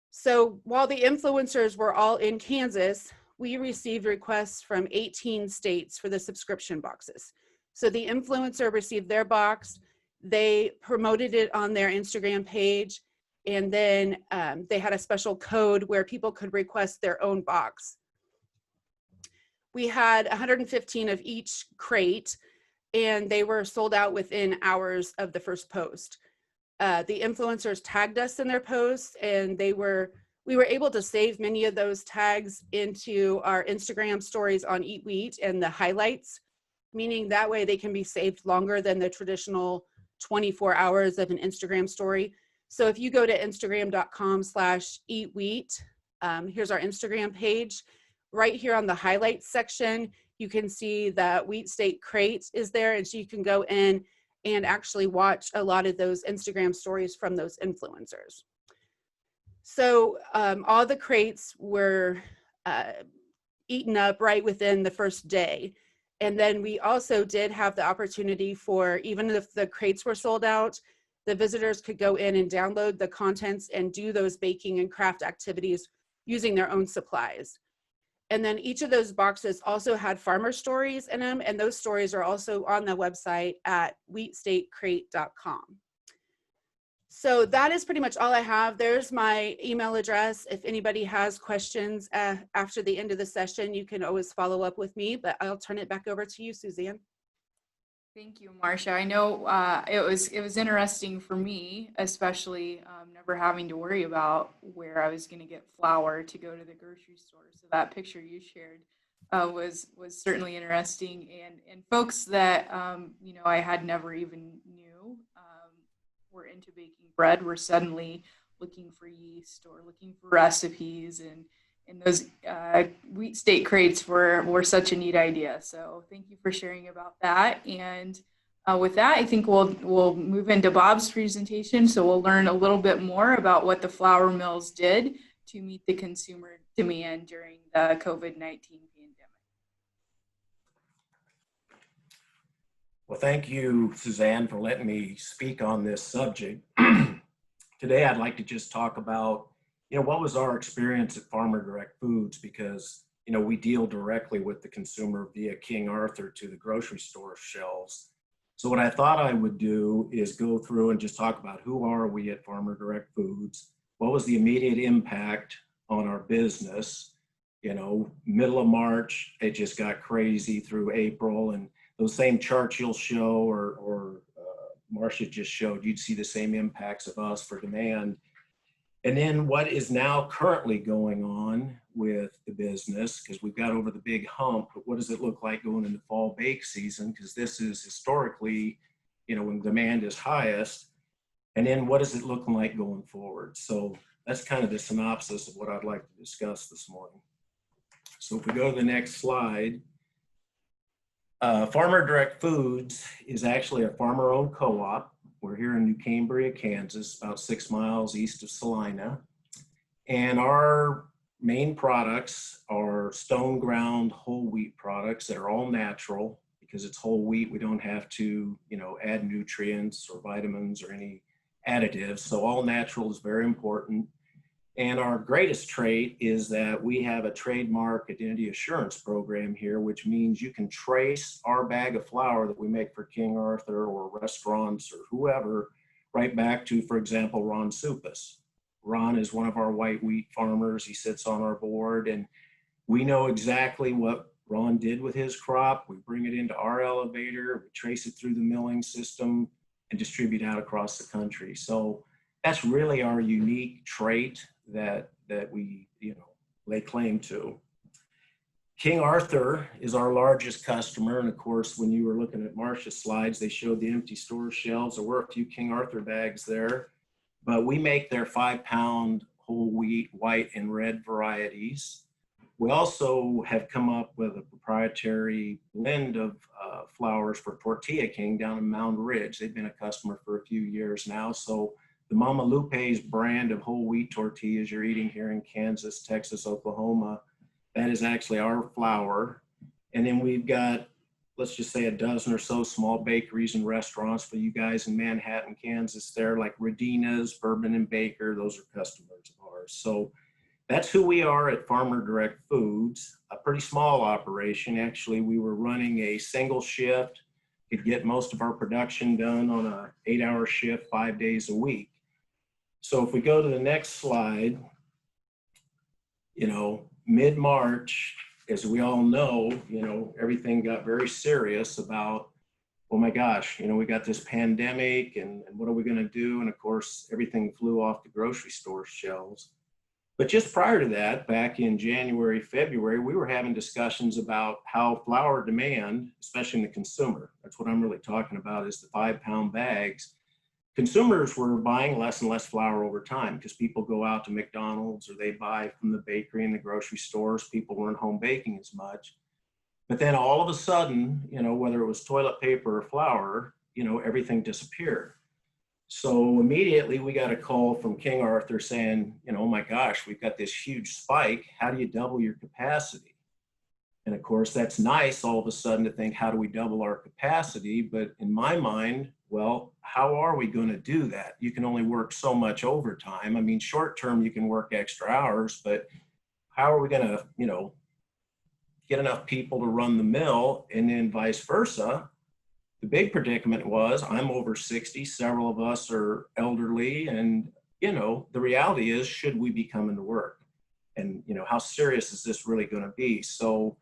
Speaker 8: So while the influencers were all in Kansas, we received requests from 18 states for the subscription boxes. So the influencer received their box, they promoted it on their Instagram page, and then they had a special code where people could request their own box. We had 115 of each crate, and they were sold out within hours of the first post. The influencers tagged us in their posts, and we were able to save many of those tags into our Instagram stories on Eat Wheat and the highlights, meaning that way they can be saved longer than the traditional 24 hours of an Instagram story. So if you go to instagram.com/eatwheat, here's our Instagram page. Right here on the highlights section, you can see that Wheat State Crate is there, and so you can go in and actually watch a lot of those Instagram stories from those influencers. So all the crates were eaten up right within the first day. And then we also did have the opportunity for, even if the crates were sold out, the visitors could go in and download the contents and do those baking and craft activities using their own supplies. And then each of those boxes also had farmer stories in them, and those stories are also on the website at wheatstatecrate.com. So that is pretty much all I have. There's my email address. If anybody has questions after the end of the session, you can always follow up with me, but I'll turn it back over to you, Suzanne.
Speaker 2: Thank you, Marcia. I know it was interesting for me, especially never having to worry about where I was going to get flour to go to the grocery store. So that picture you shared was certainly interesting, and folks that I had never even knew were into baking bread were suddenly looking for yeast or looking for recipes, and those Wheat State crates were such a neat idea. So thank you for sharing about that. And with that, I think we'll move into Bob's presentation. So we'll learn a little bit more about what the flour mills did to meet the consumer demand during the COVID-19 pandemic.
Speaker 9: Well, thank you, Suzanne, for letting me speak on this subject. Today, I'd like to just talk about, what was our experience at Farmer Direct Foods, because, we deal directly with the consumer via King Arthur to the grocery store shelves. So what I thought I would do is go through and just talk about who are we at Farmer Direct Foods, what was the immediate impact on our business. Middle of March, it just got crazy through April, and those same charts you'll show or Marcia just showed, you'd see the same impacts of us for demand. And then what is now currently going on with the business, because we've got over the big hump, but what does it look like going into fall bake season? Because this is historically, when demand is highest. And then what is it looking like going forward? So that's kind of the synopsis of what I'd like to discuss this morning. So if we go to the next slide, Farmer Direct Foods is actually a farmer-owned co-op. We're here in New Cambria, Kansas, about 6 miles east of Salina. And our main products are stone ground whole wheat products that are all natural. Because it's whole wheat, we don't have to, add nutrients or vitamins or any additives. So all natural is very important. And our greatest trait is that we have a trademark identity assurance program here, which means you can trace our bag of flour that we make for King Arthur or restaurants or whoever right back to, for example, Ron Supas. Ron is one of our white wheat farmers. He sits on our board, and we know exactly what Ron did with his crop. We bring it into our elevator, we trace it through the milling system and distribute out across the country. So that's really our unique trait that we lay claim to. King Arthur is our largest customer, and of course, when you were looking at Marcia's slides, they showed the empty store shelves. There were a few King Arthur bags there, but we make their 5-pound whole wheat, white and red varieties. We also have come up with a proprietary blend of flours for Tortilla King down in Mound Ridge. They've been a customer for a few years now, so the Mama Lupe's brand of whole wheat tortillas you're eating here in Kansas, Texas, Oklahoma, that is actually our flour. And then we've got, let's just say, a dozen or so small bakeries and restaurants for you guys in Manhattan, Kansas there, like Radina's, Bourbon and Baker. Those are customers of ours. So that's who we are at Farmer Direct Foods, a pretty small operation. Actually, we were running a single shift, could get most of our production done on a 8-hour shift, 5 days a week. So if we go to the next slide, mid-March, as we all know, everything got very serious about, oh my gosh, we got this pandemic and what are we going to do? And of course, everything flew off the grocery store shelves. But just prior to that, back in January, February, we were having discussions about how flour demand, especially in the consumer, that's what I'm really talking about, is the 5-pound bags. Consumers were buying less and less flour over time because people go out to McDonald's or they buy from the bakery and the grocery stores. People weren't home baking as much. But then all of a sudden, whether it was toilet paper or flour, everything disappeared. So immediately we got a call from King Arthur saying, oh my gosh, we've got this huge spike. How do you double your capacity? And of course, that's nice all of a sudden to think, how do we double our capacity? But in my mind, well, how are we going to do that? You can only work so much overtime. I mean, short term, you can work extra hours, but how are we going to, get enough people to run the mill? And then vice versa. The big predicament was I'm over 60, several of us are elderly, and, the reality is, should we be coming to work? And, how serious is this really going to be? So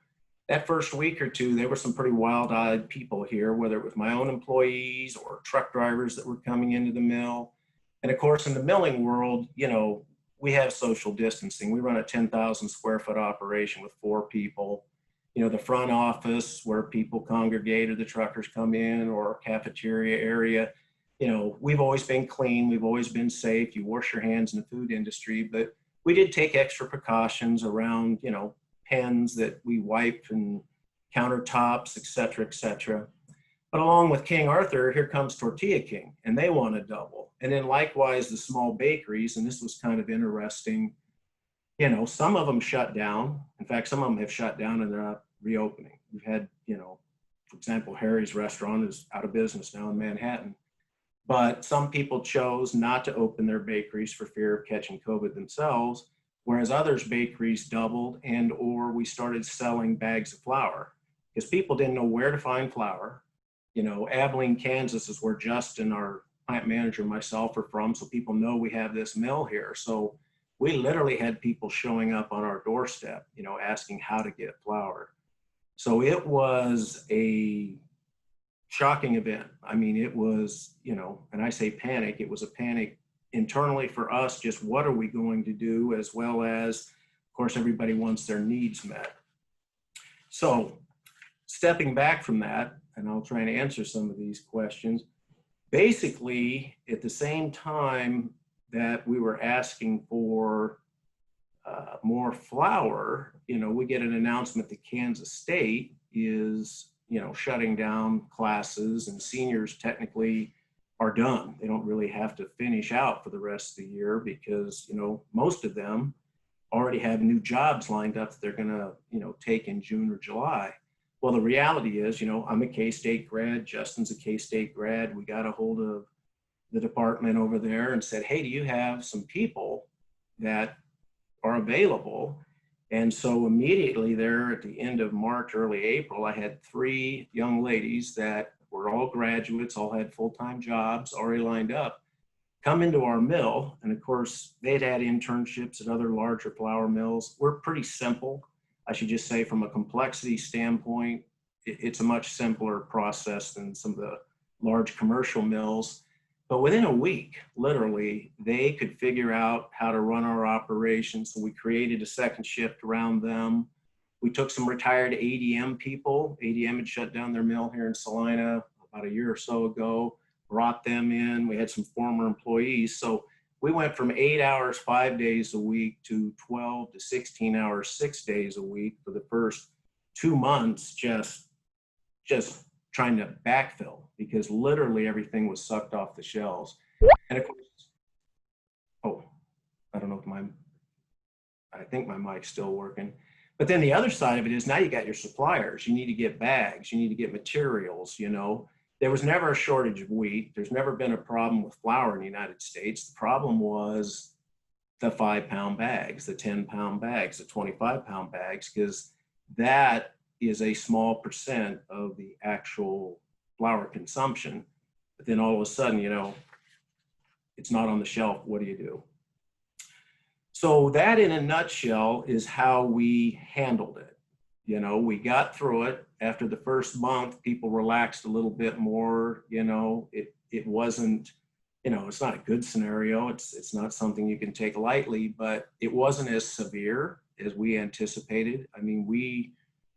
Speaker 9: that first week or two, there were some pretty wild-eyed people here, whether it was my own employees or truck drivers that were coming into the mill. And of course, in the milling world, we have social distancing. We run a 10,000 square foot operation with 4 people. The front office where people congregate or the truckers come in, or cafeteria area, we've always been clean. We've always been safe. You wash your hands in the food industry, but we did take extra precautions around, pens that we wipe and countertops, et cetera, et cetera. But along with King Arthur, here comes Tortilla King, and they want to double. And then likewise, the small bakeries, and this was kind of interesting, some of them shut down. In fact, some of them have shut down and they're not reopening. We've had, for example, Harry's restaurant is out of business now in Manhattan. But some people chose not to open their bakeries for fear of catching COVID themselves. whereas others bakeries doubled and or we started selling bags of flour because people didn't know where to find flour. You know, Abilene, Kansas is where Justin, our plant manager, and myself are from, so people know we have this mill here. So we literally had people showing up on our doorstep, you know, asking how to get flour. So it was a shocking event. I mean, it was, you know, and I say panic, it was a panic internally for us, just what are we going to do, as well as, of course, everybody wants their needs met. So stepping back from that, and I'll try and answer some of these questions, basically at the same time that we were asking for more flour, you know, we get an announcement that Kansas State is, you know, shutting down classes, and seniors technically are done. They don't really have to finish out for the rest of the year because, you know, most of them already have new jobs lined up that they're going to, you know, take in June or July. Well, the reality is, you know, I'm a K-State grad, Justin's a K-State grad. We got a hold of the department over there and said, hey, do you have some people that are available? And so immediately there at the end of March, early April, I had 3 young ladies that were all graduates, all had full-time jobs already lined up, come into our mill. And of course, they'd had internships at other larger flour mills. We're pretty simple. I should just say from a complexity standpoint, it's a much simpler process than some of the large commercial mills. But within a week, literally, they could figure out how to run our operations. So we created a second shift around them. We took some retired ADM people. ADM had shut down their mill here in Salina about a year or so ago, brought them in. We had some former employees. So we went from 8 hours, 5 days a week to 12 to 16 hours, 6 days a week for the first 2 months, just trying to backfill because literally everything was sucked off the shelves. And of course, oh, I don't know if I think my mic's still working. But then the other side of it is now you got your suppliers. You need to get bags. You need to get materials, you know. There was never a shortage of wheat. There's never been a problem with flour in the United States. The problem was the 5-pound bags, the 10-pound bags, the 25-pound bags, because that is a small percent of the actual flour consumption. But then all of a sudden, you know, it's not on the shelf. What do you do? So that in a nutshell is how we handled it. You know, we got through it. After the first month, people relaxed a little bit more. You know, it wasn't, you know, it's not a good scenario. It's not something you can take lightly, but it wasn't as severe as we anticipated. I mean, we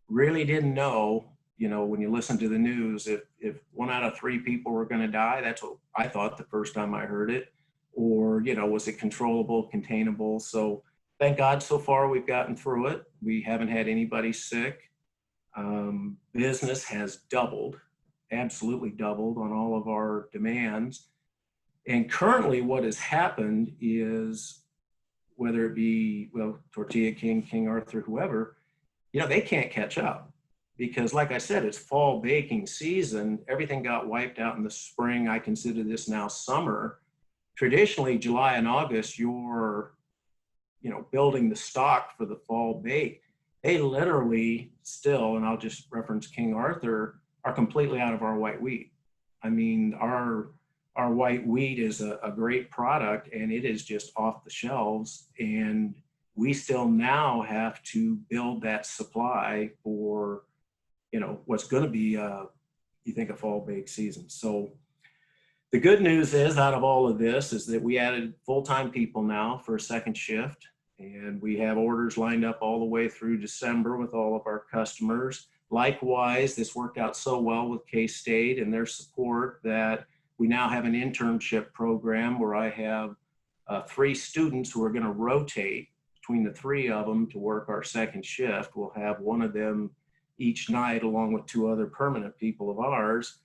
Speaker 9: really didn't know, you know, when you listen to the news, if 1 out of 3 people were going to die. That's what I thought the first time I heard it. Or, you know, was it controllable, containable? So thank God so far we've gotten through it. We haven't had anybody sick. Business has doubled, absolutely doubled on all of our demands. And currently what has happened is, whether it be, well, Tortilla King, King Arthur, whoever, you know, they can't catch up because like I said, it's fall baking season. Everything got wiped out in the spring. I consider this now summer. Traditionally, July and August, you're, you know, building the stock for the fall bake. They literally still, and I'll just reference King Arthur, are completely out of our white wheat. I mean, our white wheat is a great product and it is just off the shelves. And we still now have to build that supply for, you know, what's going to be, you think, a fall bake season. So the good news is, out of all of this, is that we added full-time people now for a second shift, and we have orders lined up all the way through December with all of our customers. Likewise, this worked out so well with K-State and their support that we now have an internship program where I have 3 students who are going to rotate between the 3 of them to work our second shift. We'll have one of them each night along with 2 other permanent people of ours.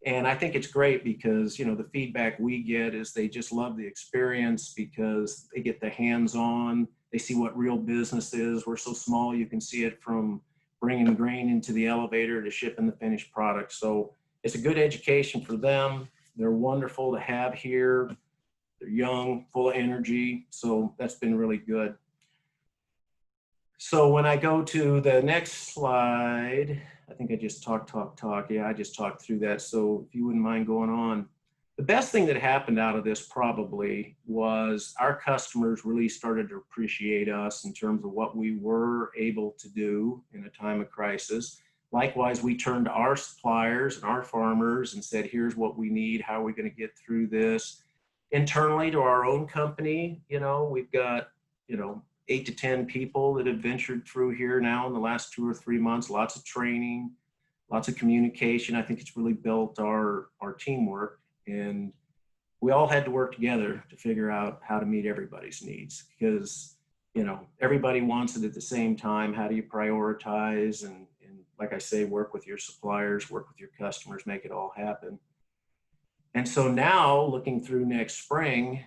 Speaker 9: And I think it's great because, you know, the feedback we get is they just love the experience because they get the hands-on, they see what real business is. We're so small, you can see it from bringing grain into the elevator to shipping the finished product. So it's a good education for them. They're wonderful to have here. They're young, full of energy. So that's been really good. So when I go to the next slide, I think I just talk. Yeah, I just talked through that. So if you wouldn't mind going on. The best thing that happened out of this probably was our customers really started to appreciate us in terms of what we were able to do in a time of crisis. Likewise, we turned to our suppliers and our farmers and said, here's what we need. How are we going to get through this? Internally to our own company, we've got, 8 to 10 people that have ventured through here now in the last 2 or 3 months, lots of training, lots of communication. I think it's really built our teamwork. And we all had to work together to figure out how to meet everybody's needs because, everybody wants it at the same time. How do you prioritize? And like I say, work with your suppliers, work with your customers, make it all happen. And so now looking through next spring,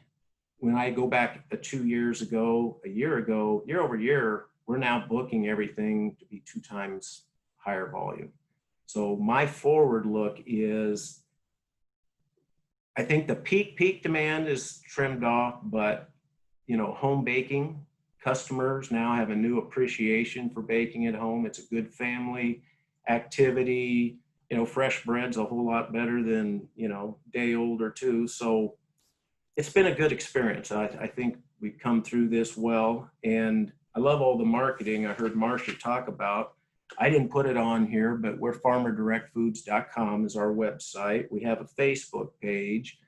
Speaker 9: when I go back 2 years ago, a year ago, year over year, we're now booking everything to be 2 times higher volume. So my forward look is, I think the peak demand is trimmed off, but home baking, customers now have a new appreciation for baking at home. It's a good family activity. Fresh bread's a whole lot better than, day old or 2. So it's been a good experience. I think we've come through this well, and I love all the marketing I heard Marcia talk about. I didn't put it on here, but we're farmerdirectfoods.com is our website. We have a Facebook page.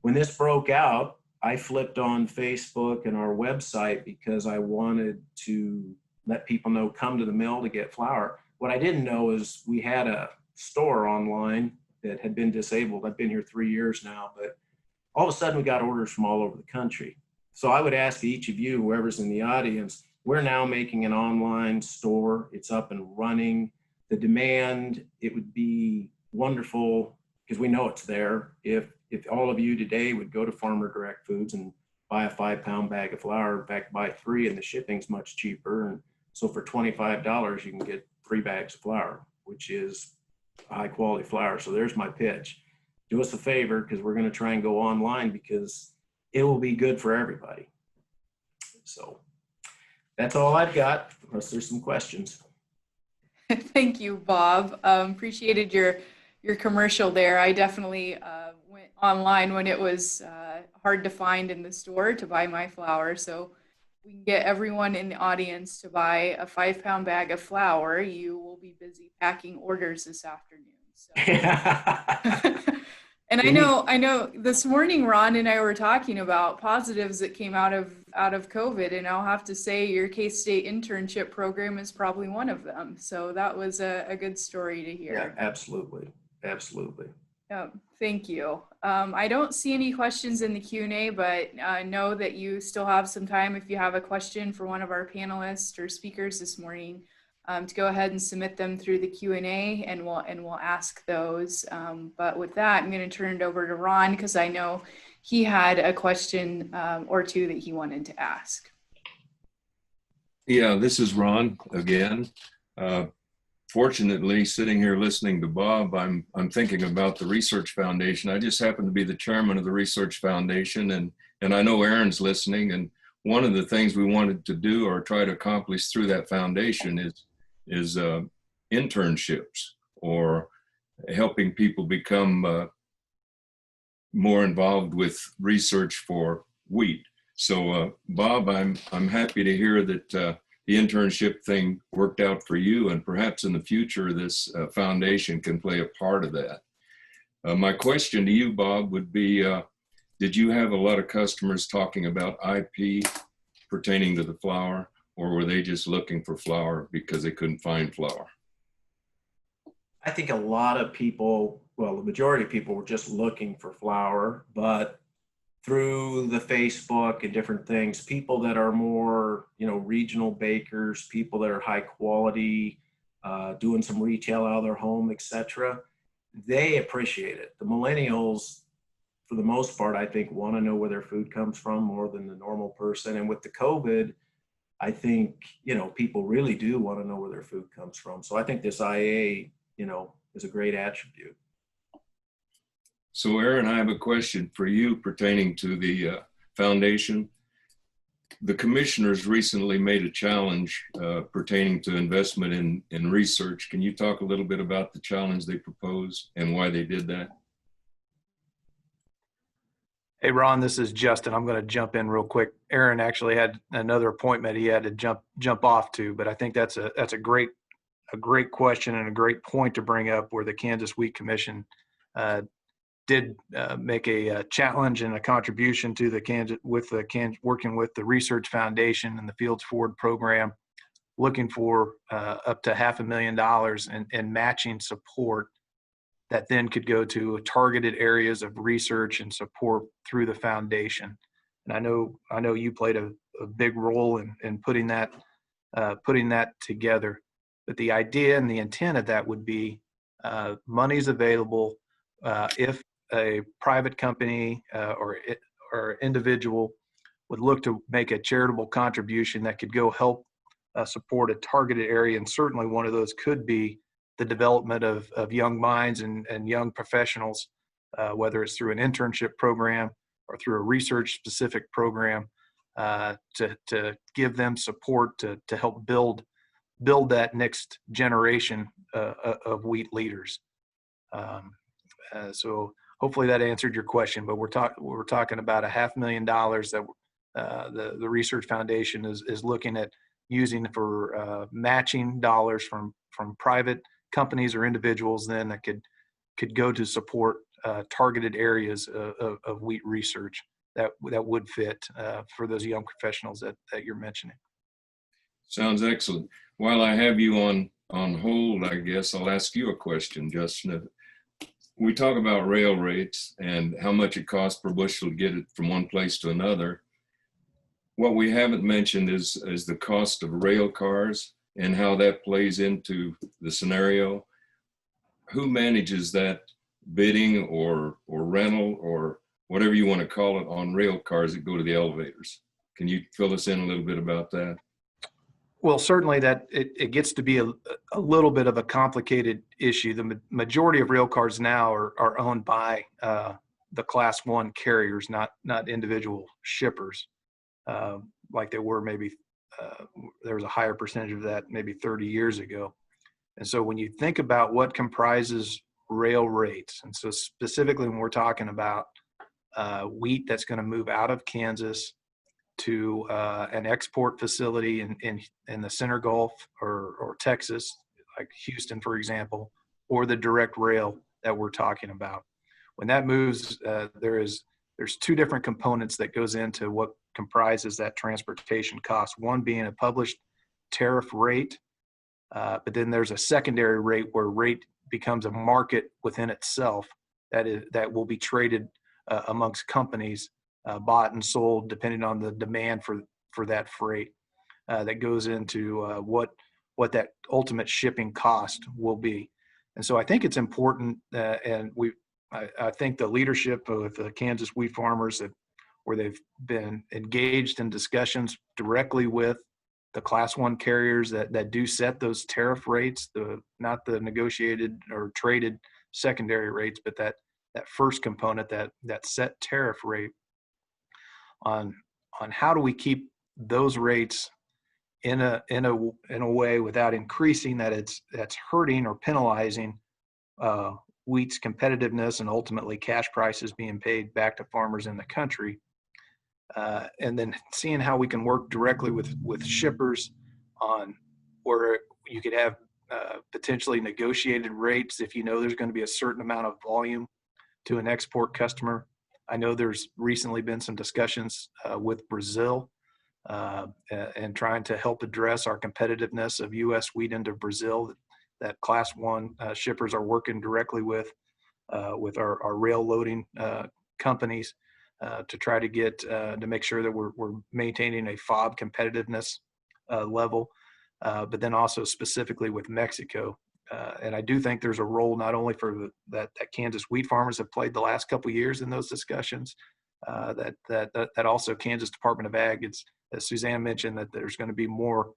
Speaker 9: When this broke out, I flipped on Facebook and our website because I wanted to let people know, come to the mill to get flour. What I didn't know is we had a store online that had been disabled. I've been here 3 years now, but all of a sudden we got orders from all over the country. So I would ask each of you, whoever's in the audience, we're now making an online store. It's up and running. The demand, it would be wonderful because we know it's there. If all of you today would go to Farmer Direct Foods and buy a 5-pound bag of flour, in fact, buy 3 and the shipping's much cheaper. And so for $25, you can get 3 bags of flour, which is high quality flour. So there's my pitch. Do us a favor because we're going to try and go online because it will be good for everybody. So that's all I've got, unless there's some questions.
Speaker 2: Thank you, Bob. Appreciated your commercial there. I definitely went online when it was hard to find in the store to buy my flour. So we can get everyone in the audience to buy a 5-pound bag of flour. You will be busy packing orders this afternoon. So. And I know this morning, Ron and I were talking about positives that came out of COVID, and I'll have to say your K-State internship program is probably one of them. So that was a good story to hear.
Speaker 9: Yeah, absolutely. Absolutely.
Speaker 2: Thank you. I don't see any questions in the Q&A, but know that you still have some time if you have a question for one of our panelists or speakers this morning. To go ahead and submit them through the Q&A, and we'll ask those. But with that, I'm going to turn it over to Ron because I know he had a question or 2 that he wanted to ask.
Speaker 3: Yeah, this is Ron again. Fortunately, sitting here listening to Bob, I'm thinking about the Research Foundation. I just happen to be the chairman of the Research Foundation, and I know Aaron's listening. And one of the things we wanted to do or try to accomplish through that foundation is internships or helping people become more involved with research for wheat. So Bob, I'm happy to hear that the internship thing worked out for you, and perhaps in the future this foundation can play a part of that. My question to you, Bob, would be, did you have a lot of customers talking about IP pertaining to the flour? Or were they just looking for flour because they couldn't find flour?
Speaker 9: I think a lot of people, well, the majority of people were just looking for flour, but through the Facebook and different things, people that are more, regional bakers, people that are high quality, doing some retail out of their home, etc., they appreciate it. The millennials, for the most part, I think, want to know where their food comes from more than the normal person. And with the COVID, I think, people really do want to know where their food comes from. So I think this IA, is a great attribute.
Speaker 3: So Aaron, I have a question for you pertaining to the foundation. The commissioners recently made a challenge pertaining to investment in research. Can you talk a little bit about the challenge they proposed and why they did that?
Speaker 7: Hey, Ron, this is Justin. I'm going to jump in real quick. Aaron actually had another appointment he had to jump off to, but I think that's a great question and a great point to bring up, where the Kansas Wheat Commission did make a challenge and a contribution to the working with the Research Foundation and the Fields Forward program, looking for up to $500,000 in matching support that then could go to targeted areas of research and support through the foundation. And I know you played a big role in putting that together. But the idea and the intent of that would be monies available if a private company or individual would look to make a charitable contribution that could go help support a targeted area. And certainly one of those could be the development of young minds and young professionals, whether it's through an internship program or through a research specific program, to give them support to help build that next generation of wheat leaders. So hopefully that answered your question, but we're talking about $500,000 that the Research Foundation is looking at using for matching dollars from private companies or individuals then that could go to support targeted areas of wheat research that would fit for those young professionals that you're mentioning.
Speaker 3: Sounds excellent. While I have you on hold, I guess I'll ask you a question, Justin. We talk about rail rates and how much it costs per bushel to get it from one place to another. What we haven't mentioned is the cost of rail cars and how that plays into the scenario. Who manages that bidding or rental or whatever you want to call it on rail cars that go to the elevators? Can you fill us in a little bit about that?
Speaker 7: Well, certainly that it gets to be a little bit of a complicated issue. The majority of rail cars now are owned by the Class 1 carriers, not individual shippers, like they were maybe. There was a higher percentage of that maybe 30 years ago. And so when you think about what comprises rail rates, and so specifically when we're talking about wheat that's going to move out of Kansas to an export facility in the Center Gulf or Texas, like Houston, for example, or the direct rail that we're talking about. When that moves, there's two different components that goes into what comprises that transportation cost. One being a published tariff rate, but then there's a secondary rate where rate becomes a market within itself that will be traded amongst companies, bought and sold depending on the demand for that freight. That goes into what that ultimate shipping cost will be. And so I think it's important, and I think the leadership of the Kansas wheat farmers where they've been engaged in discussions directly with the Class 1 carriers that do set those tariff rates, not the negotiated or traded secondary rates, but that first component, that set tariff rate, on how do we keep those rates in a way without increasing that's hurting or penalizing wheat's competitiveness and ultimately cash prices being paid back to farmers in the country. And then seeing how we can work directly with shippers on where you could have potentially negotiated rates if you know there's going to be a certain amount of volume to an export customer. I know there's recently been some discussions with Brazil and trying to help address our competitiveness of U.S. wheat into Brazil. That Class 1 shippers are working directly with our rail loading companies to try to get to make sure that we're maintaining a FOB competitiveness level, but then also specifically with Mexico. And I do think there's a role not only for that Kansas wheat farmers have played the last couple of years in those discussions, that also Kansas Department of Ag, it's, as Suzanne mentioned, that there's going to be more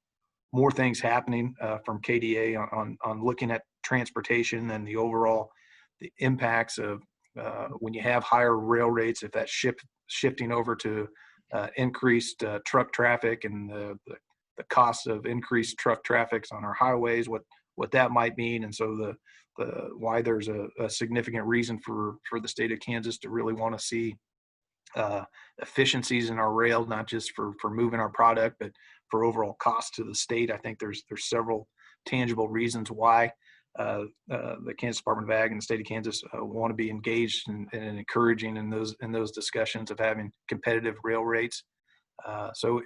Speaker 7: things happening from KDA on looking at transportation and the impacts of when you have higher rail rates, if that's shifting over to increased truck traffic and the cost of increased truck traffic on our highways, what that might mean. And so why there's a significant reason for the state of Kansas to really want to see efficiencies in our rail, not just for moving our product, but for overall cost to the state. I think there's several tangible reasons why the Kansas Department of Ag and the state of Kansas want to be engaged and encouraging in those discussions of having competitive rail rates. So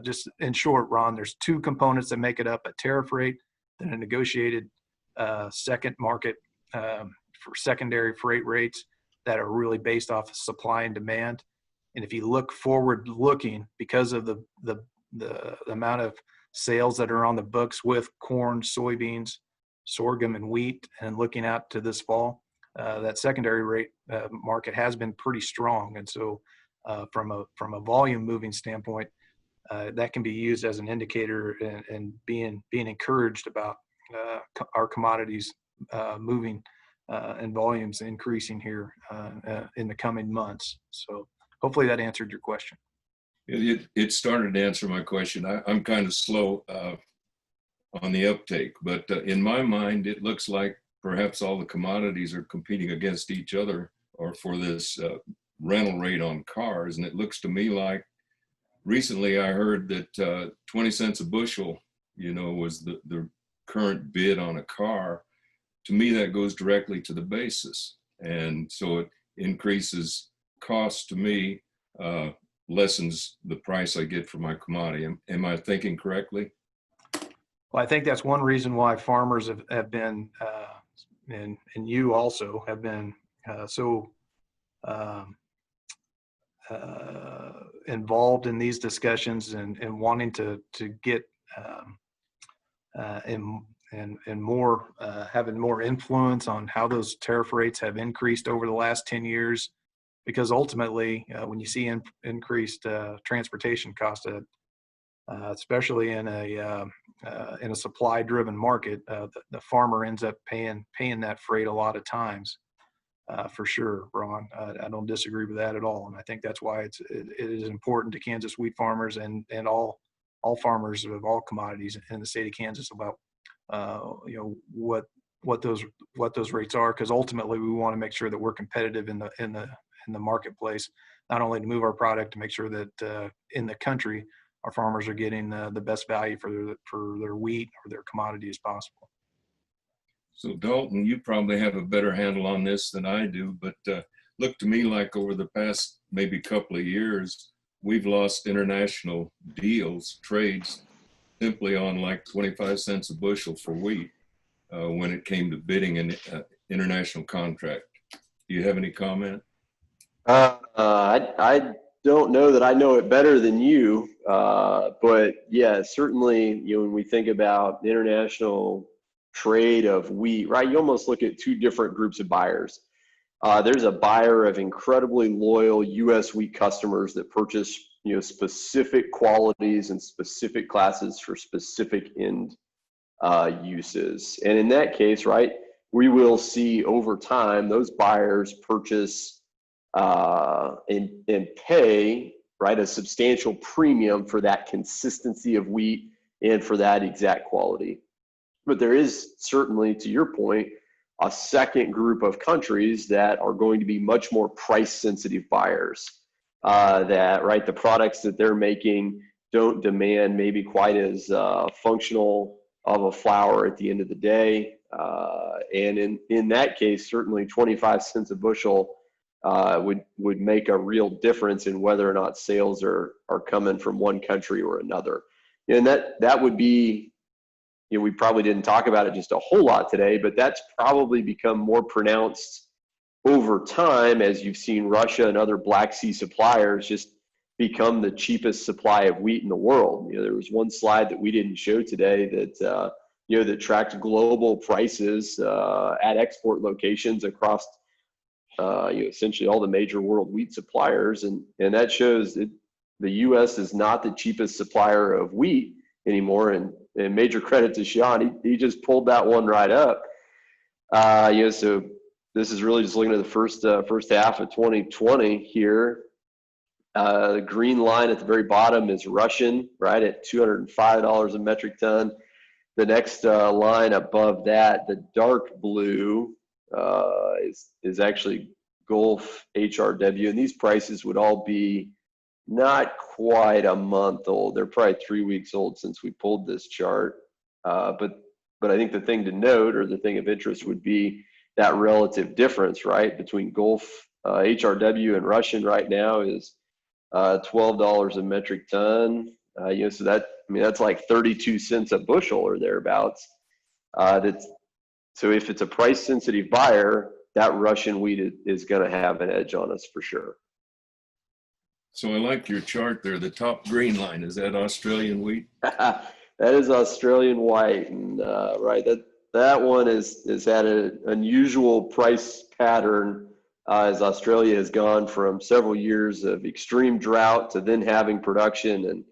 Speaker 7: just in short, Ron, there's two components that make it up: a tariff rate, then a negotiated second market for secondary freight rates that are really based off of supply and demand. And if you look forward looking, because of the amount of sales that are on the books with corn, soybeans, sorghum, and wheat, and looking out to this fall, that secondary rate market has been pretty strong. And so from a volume moving standpoint, that can be used as an indicator and being encouraged about our commodities moving and volumes increasing here in the coming months. So hopefully that answered your question.
Speaker 3: It started to answer my question. I'm kind of slow on the uptake, but in my mind, it looks like perhaps all the commodities are competing against each other or for this rental rate on cars. And it looks to me like recently I heard that 20 cents a bushel, was the current bid on a car. To me, that goes directly to the basis. And so it increases cost to me, lessens the price I get for my commodity. Am I thinking correctly?
Speaker 7: Well, I think that's one reason why farmers have been, and you also have been so involved in these discussions and wanting to get and more having more influence on how those tariff rates have increased over the last 10 years. Because ultimately, when you see increased transportation costs, especially in a supply-driven market, the farmer ends up paying that freight a lot of times, for sure, Ron. I don't disagree with that at all, and I think that's why it is important to Kansas wheat farmers and all farmers of all commodities in the state of Kansas about what those rates are, because ultimately we want to make sure that we're competitive in the marketplace, not only to move our product, to make sure that in the country our farmers are getting the best value for their wheat or their commodity as possible.
Speaker 3: So Dalton, you probably have a better handle on this than I do, but look to me like over the past maybe couple of years, we've lost international deals, trades, simply on like 25 cents a bushel for wheat when it came to bidding an international contract. Do you have any comment?
Speaker 6: I don't know that I know it better than you, but yeah, certainly, when we think about the international trade of wheat, right, you almost look at two different groups of buyers. There's a buyer of incredibly loyal U.S. wheat customers that purchase, specific qualities and specific classes for specific end uses. And in that case, right, we will see over time those buyers purchase and pay, right, a substantial premium for that consistency of wheat and for that exact quality. But there is certainly, to your point, a second group of countries that are going to be much more price sensitive buyers, that, right, the products that they're making don't demand maybe quite as functional of a flour at the end of the day. And in that case, certainly 25 cents a bushel would make a real difference in whether or not sales are coming from one country or another. And that would be, we probably didn't talk about it just a whole lot today, but that's probably become more pronounced over time as you've seen Russia and other Black Sea suppliers just become the cheapest supply of wheat in the world. There was one slide that we didn't show today that that tracked global prices at export locations across essentially all the major world wheat suppliers, and that shows that the U.S. is not the cheapest supplier of wheat anymore. And major credit to Sean, he just pulled that one right up. So this is really just looking at the first half of 2020 here. The green line at the very bottom is Russian, right, at $205 a metric ton. The next line above that, the dark blue, is actually Gulf HRW, and these prices would all be not quite a month old. They're probably 3 weeks old since we pulled this chart. But I think the thing to note, or the thing of interest, would be that relative difference, right, between Gulf HRW and Russian right now is $12 a metric ton. So that's like 32 cents a bushel or thereabouts. So if it's a price sensitive buyer, that Russian wheat is going to have an edge on us for sure.
Speaker 3: So I like your chart there. The top green line, is that Australian wheat?
Speaker 6: That is Australian white, and right, that one has had an unusual price pattern as Australia has gone from several years of extreme drought to then having production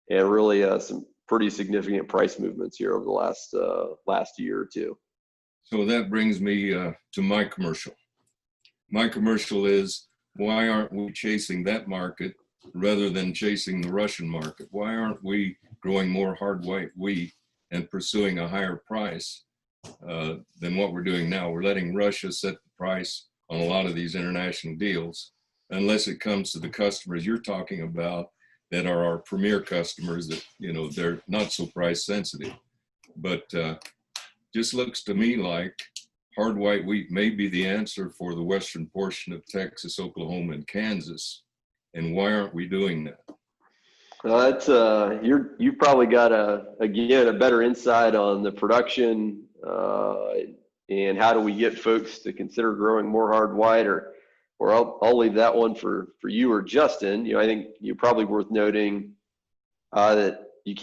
Speaker 6: and really some pretty significant price movements here over the last year or two.
Speaker 3: So that brings me to my commercial. My commercial is, why aren't we chasing that market rather than chasing the Russian market? Why aren't we growing more hard white wheat and pursuing a higher price than what we're doing now? We're letting Russia set the price on a lot of these international deals, unless it comes to the customers you're talking about that are our premier customers that, they're not so price sensitive. But just looks to me like hard white wheat may be the answer for the western portion of Texas, Oklahoma, and Kansas. And why aren't we doing that?
Speaker 6: That's you've probably got a better insight on the production and how do we get folks to consider growing more hard white, or I'll leave that one for you or Justin. I think you're probably worth noting that you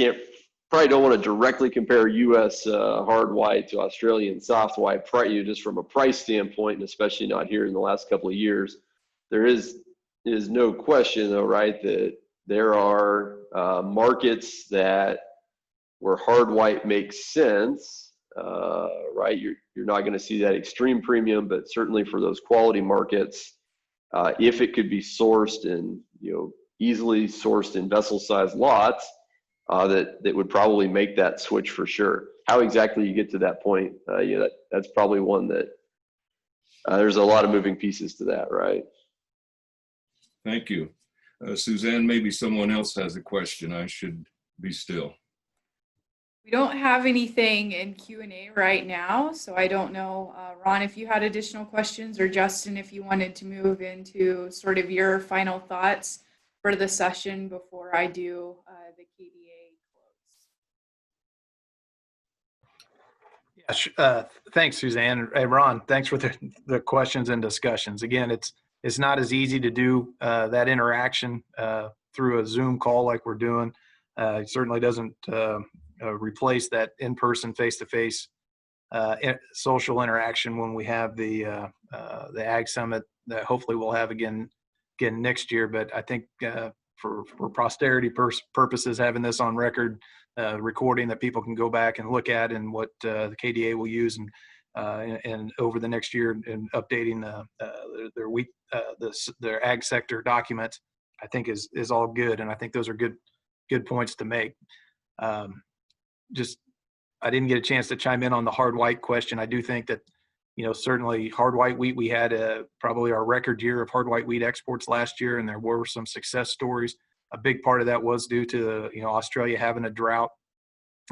Speaker 6: probably don't want to directly compare U.S. hard white to Australian soft white, just from a price standpoint, and especially not here in the last couple of years. There is no question, though, right, that there are markets where hard white makes sense, right? You're not going to see that extreme premium, but certainly for those quality markets, if it could be sourced in, easily sourced in vessel-sized lots, that would probably make that switch for sure. How exactly you get to that point, that's probably one that there's a lot of moving pieces to that, right?
Speaker 3: Thank you. Suzanne, maybe someone else has a question. I should be still.
Speaker 2: We don't have anything in Q&A right now, so I don't know, Ron, if you had additional questions, or Justin, if you wanted to move into sort of your final thoughts for the session before I do the KDA close.
Speaker 7: Yeah, thanks, Suzanne. Hey, Ron, thanks for the questions and discussions. Again, it's not as easy to do that interaction through a Zoom call like we're doing. It certainly doesn't replace that in-person, face-to-face social interaction when we have the Ag Summit that hopefully we'll have again next year. But I think for posterity purposes, having this on record, recording that people can go back and look at, and what the KDA will use and over the next year, and updating their ag sector documents, I think is all good. And I think those are good points to make. I didn't get a chance to chime in on the hard white question. I do think that, certainly hard white wheat, we had probably our record year of hard white wheat exports last year, and there were some success stories. A big part of that was due to, Australia having a drought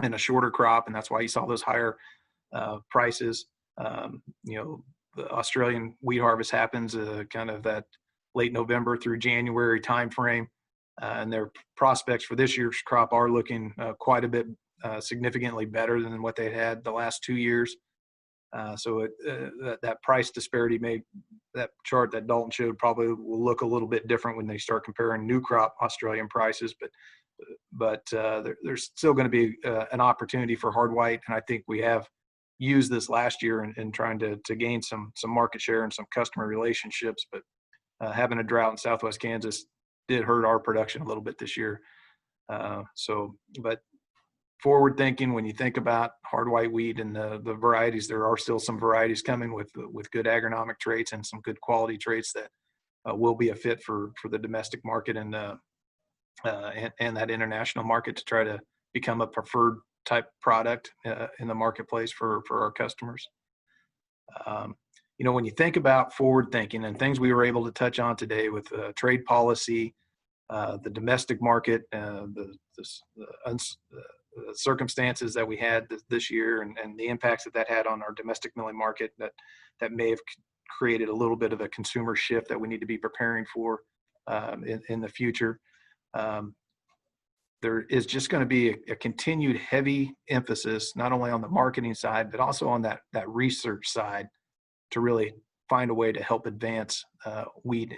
Speaker 7: and a shorter crop, and that's why you saw those higher prices. The Australian wheat harvest happens kind of that late November through January timeframe, and their prospects for this year's crop are looking quite a bit significantly better than what they had the last 2 years. So that price disparity that chart that Dalton showed probably will look a little bit different when they start comparing new crop Australian prices, but there's still going to be an opportunity for hard white, and I think we have used this last year in trying to gain some market share and some customer relationships. But having a drought in Southwest Kansas did hurt our production a little bit this year. But forward thinking, when you think about hard white wheat and the varieties, there are still some varieties coming with good agronomic traits and some good quality traits that will be a fit for the domestic market and that international market to try to become a preferred type product in the marketplace for our customers. When you think about forward thinking and things we were able to touch on today with trade policy, the domestic market, the circumstances that we had this year and the impacts that had on our domestic milling market that may have created a little bit of a consumer shift that we need to be preparing for in the future. There is just going to be a continued heavy emphasis, not only on the marketing side, but also on that research side to really find a way to help advance wheat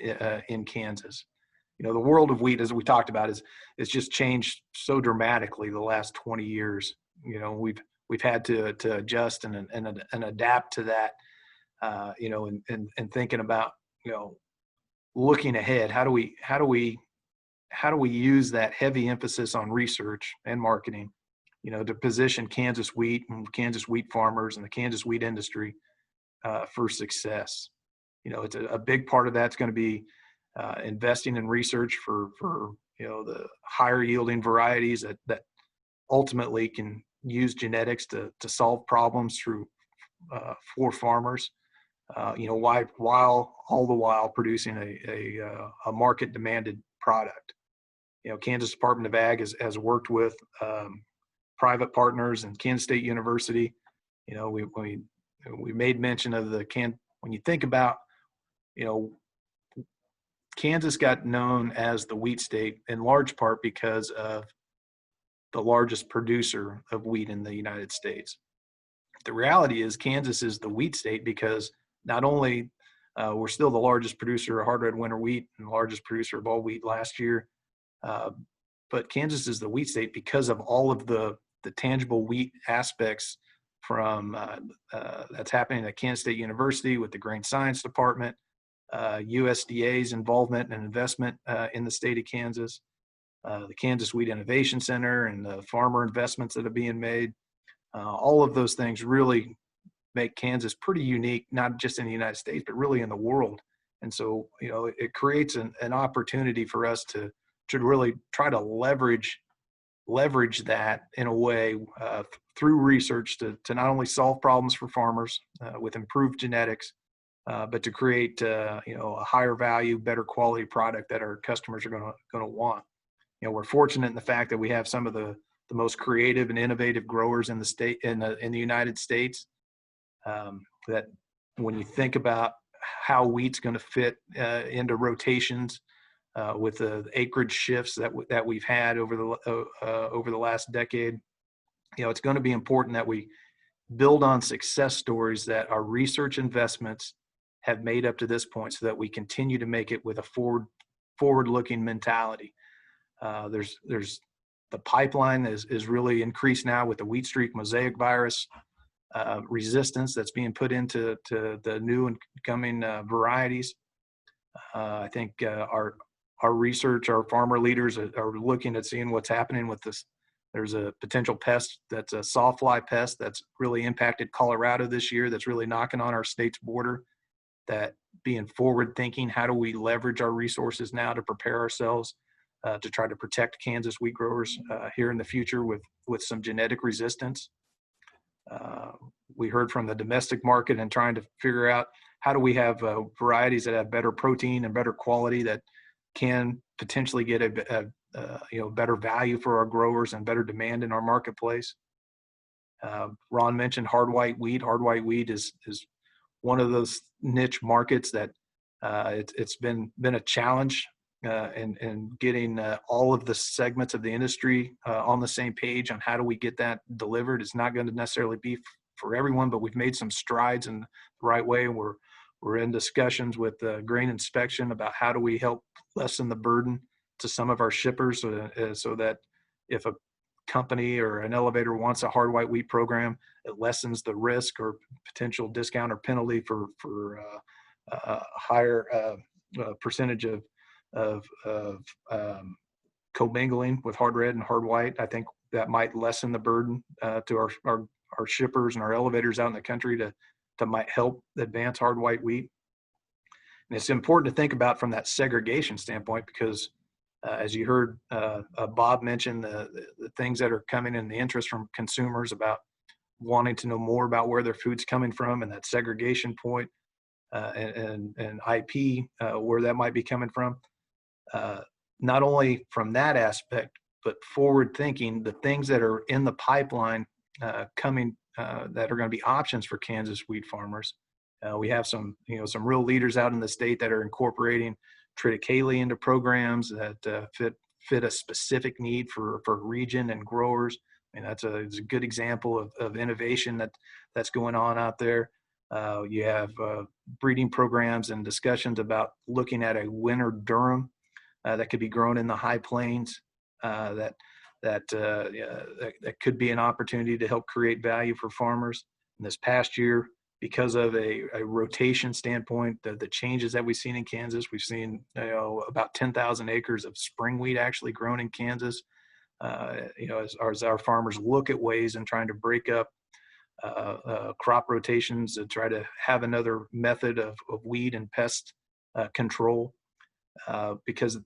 Speaker 7: in Kansas. The world of wheat, as we talked about, is just changed so dramatically the last 20 years. We've had to adjust and adapt to that. And thinking about looking ahead, how do we use that heavy emphasis on research and marketing, to position Kansas wheat and Kansas wheat farmers and the Kansas wheat industry for success. It's a big part of that's going to be investing in research for the higher yielding varieties that ultimately can use genetics to solve problems for farmers. While all the while producing a market demanded product. Kansas Department of Ag has worked with private partners and Kansas State University. We made mention of when you think about, Kansas got known as the wheat state in large part because of the largest producer of wheat in the United States. The reality is Kansas is the wheat state because not only we're still the largest producer of hard red winter wheat and the largest producer of all wheat last year, but Kansas is the wheat state because of all of the tangible wheat aspects from that's happening at Kansas State University with the Grain Science Department, USDA's involvement and investment in the state of Kansas, the Kansas Wheat Innovation Center and the farmer investments that are being made. All of those things really make Kansas pretty unique, not just in the United States, but really in the world. And so, it creates an opportunity for us to really try to leverage that in a way through research to not only solve problems for farmers with improved genetics, but to create a higher value, better quality product that our customers are going to want. We're fortunate in the fact that we have some of the most creative and innovative growers in the state in the United States. That when you think about how wheat's going to fit into rotations with the acreage shifts that we've had over the last decade, it's going to be important that we build on success stories that our research investments have made up to this point, so that we continue to make it with a forward-looking mentality. There's the pipeline is really increased now with the wheat streak mosaic virus resistance that's being put into the new and coming varieties. I think our research, our farmer leaders are looking at seeing what's happening with this. There's a potential pest that's a sawfly pest that's really impacted Colorado this year, that's really knocking on our state's border. That being forward thinking, how do we leverage our resources now to prepare ourselves to try to protect Kansas wheat growers here in the future with some genetic resistance. We heard from the domestic market and trying to figure out how do we have varieties that have better protein and better quality that can potentially get a better value for our growers and better demand in our marketplace. Ron mentioned hard white wheat. Hard white wheat is one of those niche markets that it's been a challenge in getting all of the segments of the industry on the same page on how do we get that delivered. It's not going to necessarily be for everyone, but we've made some strides in the right way. We're in discussions with grain inspection about how do we help lessen the burden to some of our shippers so that if a company or an elevator wants a hard white wheat program, it lessens the risk or potential discount or penalty for a higher percentage of commingling with hard red and hard white. I think that might lessen the burden to our shippers and our elevators out in the country to might help advance hard white wheat. And it's important to think about from that segregation standpoint, because as you heard Bob mention, the things that are coming in, the interest from consumers about wanting to know more about where their food's coming from, and that segregation point and IP, where that might be coming from. Not only from that aspect, but forward thinking, the things that are in the pipeline coming that are going to be options for Kansas wheat farmers. We have some real leaders out in the state that are incorporating triticale into programs that fit a specific need for region and growers. I mean, it's a good example of innovation that's going on out there. You have breeding programs and discussions about looking at a winter durum that could be grown in the high plains. That could be an opportunity to help create value for farmers. In this past year, because of a rotation standpoint, the changes that we've seen in Kansas, we've seen about 10,000 acres of spring wheat actually grown in Kansas. As our farmers look at ways and trying to break up crop rotations to try to have another method of weed and pest control, because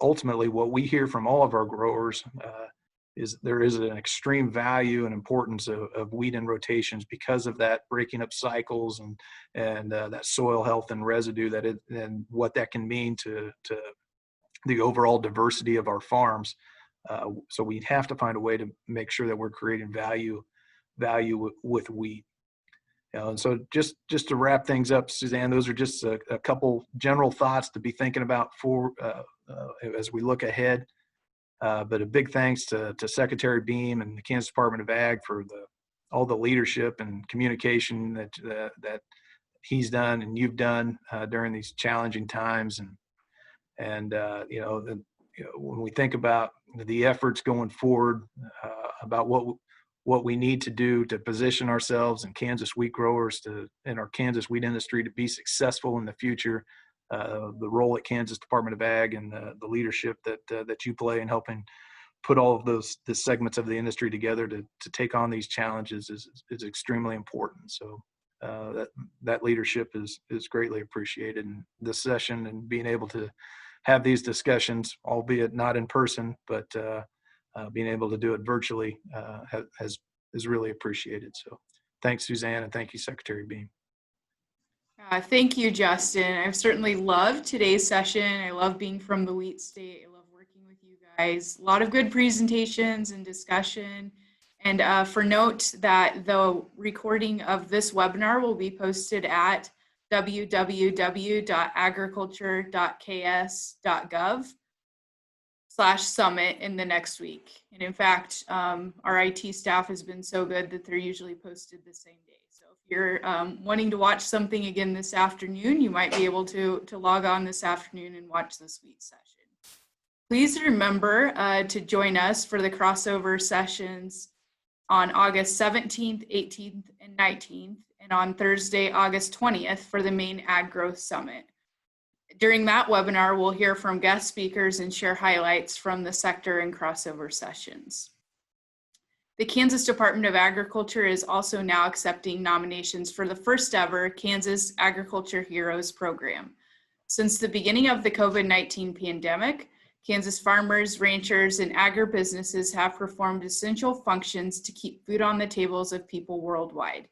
Speaker 7: ultimately what we hear from all of our growers is there is an extreme value and importance of weed and rotations because of that breaking up cycles and that soil health and residue and what that can mean to the overall diversity of our farms. So we have to find a way to make sure that we're creating value with wheat. And so just to wrap things up, Suzanne, those are just a couple general thoughts to be thinking about for as we look ahead. But a big thanks to Secretary Beam and the Kansas Department of Ag for all the leadership and communication that he's done and you've done during these challenging times. And when we think about the efforts going forward, about what we need to do to position ourselves and Kansas wheat growers in our Kansas wheat industry to be successful in the future, the role at Kansas Department of Ag and the leadership that you play in helping put all of the segments of the industry together to take on these challenges is extremely important. So that leadership is greatly appreciated in this session, and being able to have these discussions, albeit not in person, but being able to do it virtually is really appreciated. So thanks, Suzanne, and thank you, Secretary Beam.
Speaker 2: Thank you, Justin. I've certainly loved today's session. I love being from the wheat state. I love working with you guys. A lot of good presentations and discussion. And for note that the recording of this webinar will be posted at www.agriculture.ks.gov/summit in the next week. And in fact, our IT staff has been so good that they're usually posted the same day. So if you're wanting to watch something again this afternoon, you might be able to log on this afternoon and watch this week's session. Please remember to join us for the crossover sessions on August 17th, 18th, and 19th, and on Thursday, August 20th for the Maine Ag Growth Summit. During that webinar, we'll hear from guest speakers and share highlights from the sector and crossover sessions. The Kansas Department of Agriculture is also now accepting nominations for the first ever Kansas Agriculture Heroes program. Since the beginning of the COVID-19 pandemic, Kansas farmers, ranchers, and agribusinesses have performed essential functions to keep food on the tables of people worldwide.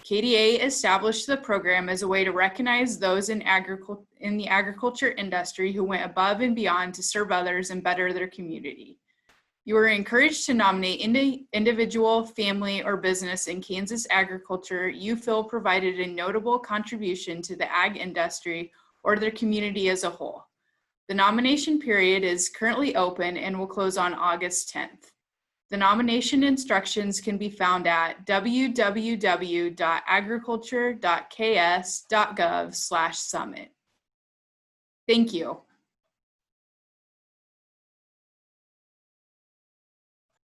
Speaker 2: KDA established the program as a way to recognize those in the agriculture industry who went above and beyond to serve others and better their community. You are encouraged to nominate individual, family, or business in Kansas agriculture you feel provided a notable contribution to the ag industry or their community as a whole. The nomination period is currently open and will close on August 10th. The nomination instructions can be found at www.agriculture.ks.gov/summit. Thank you.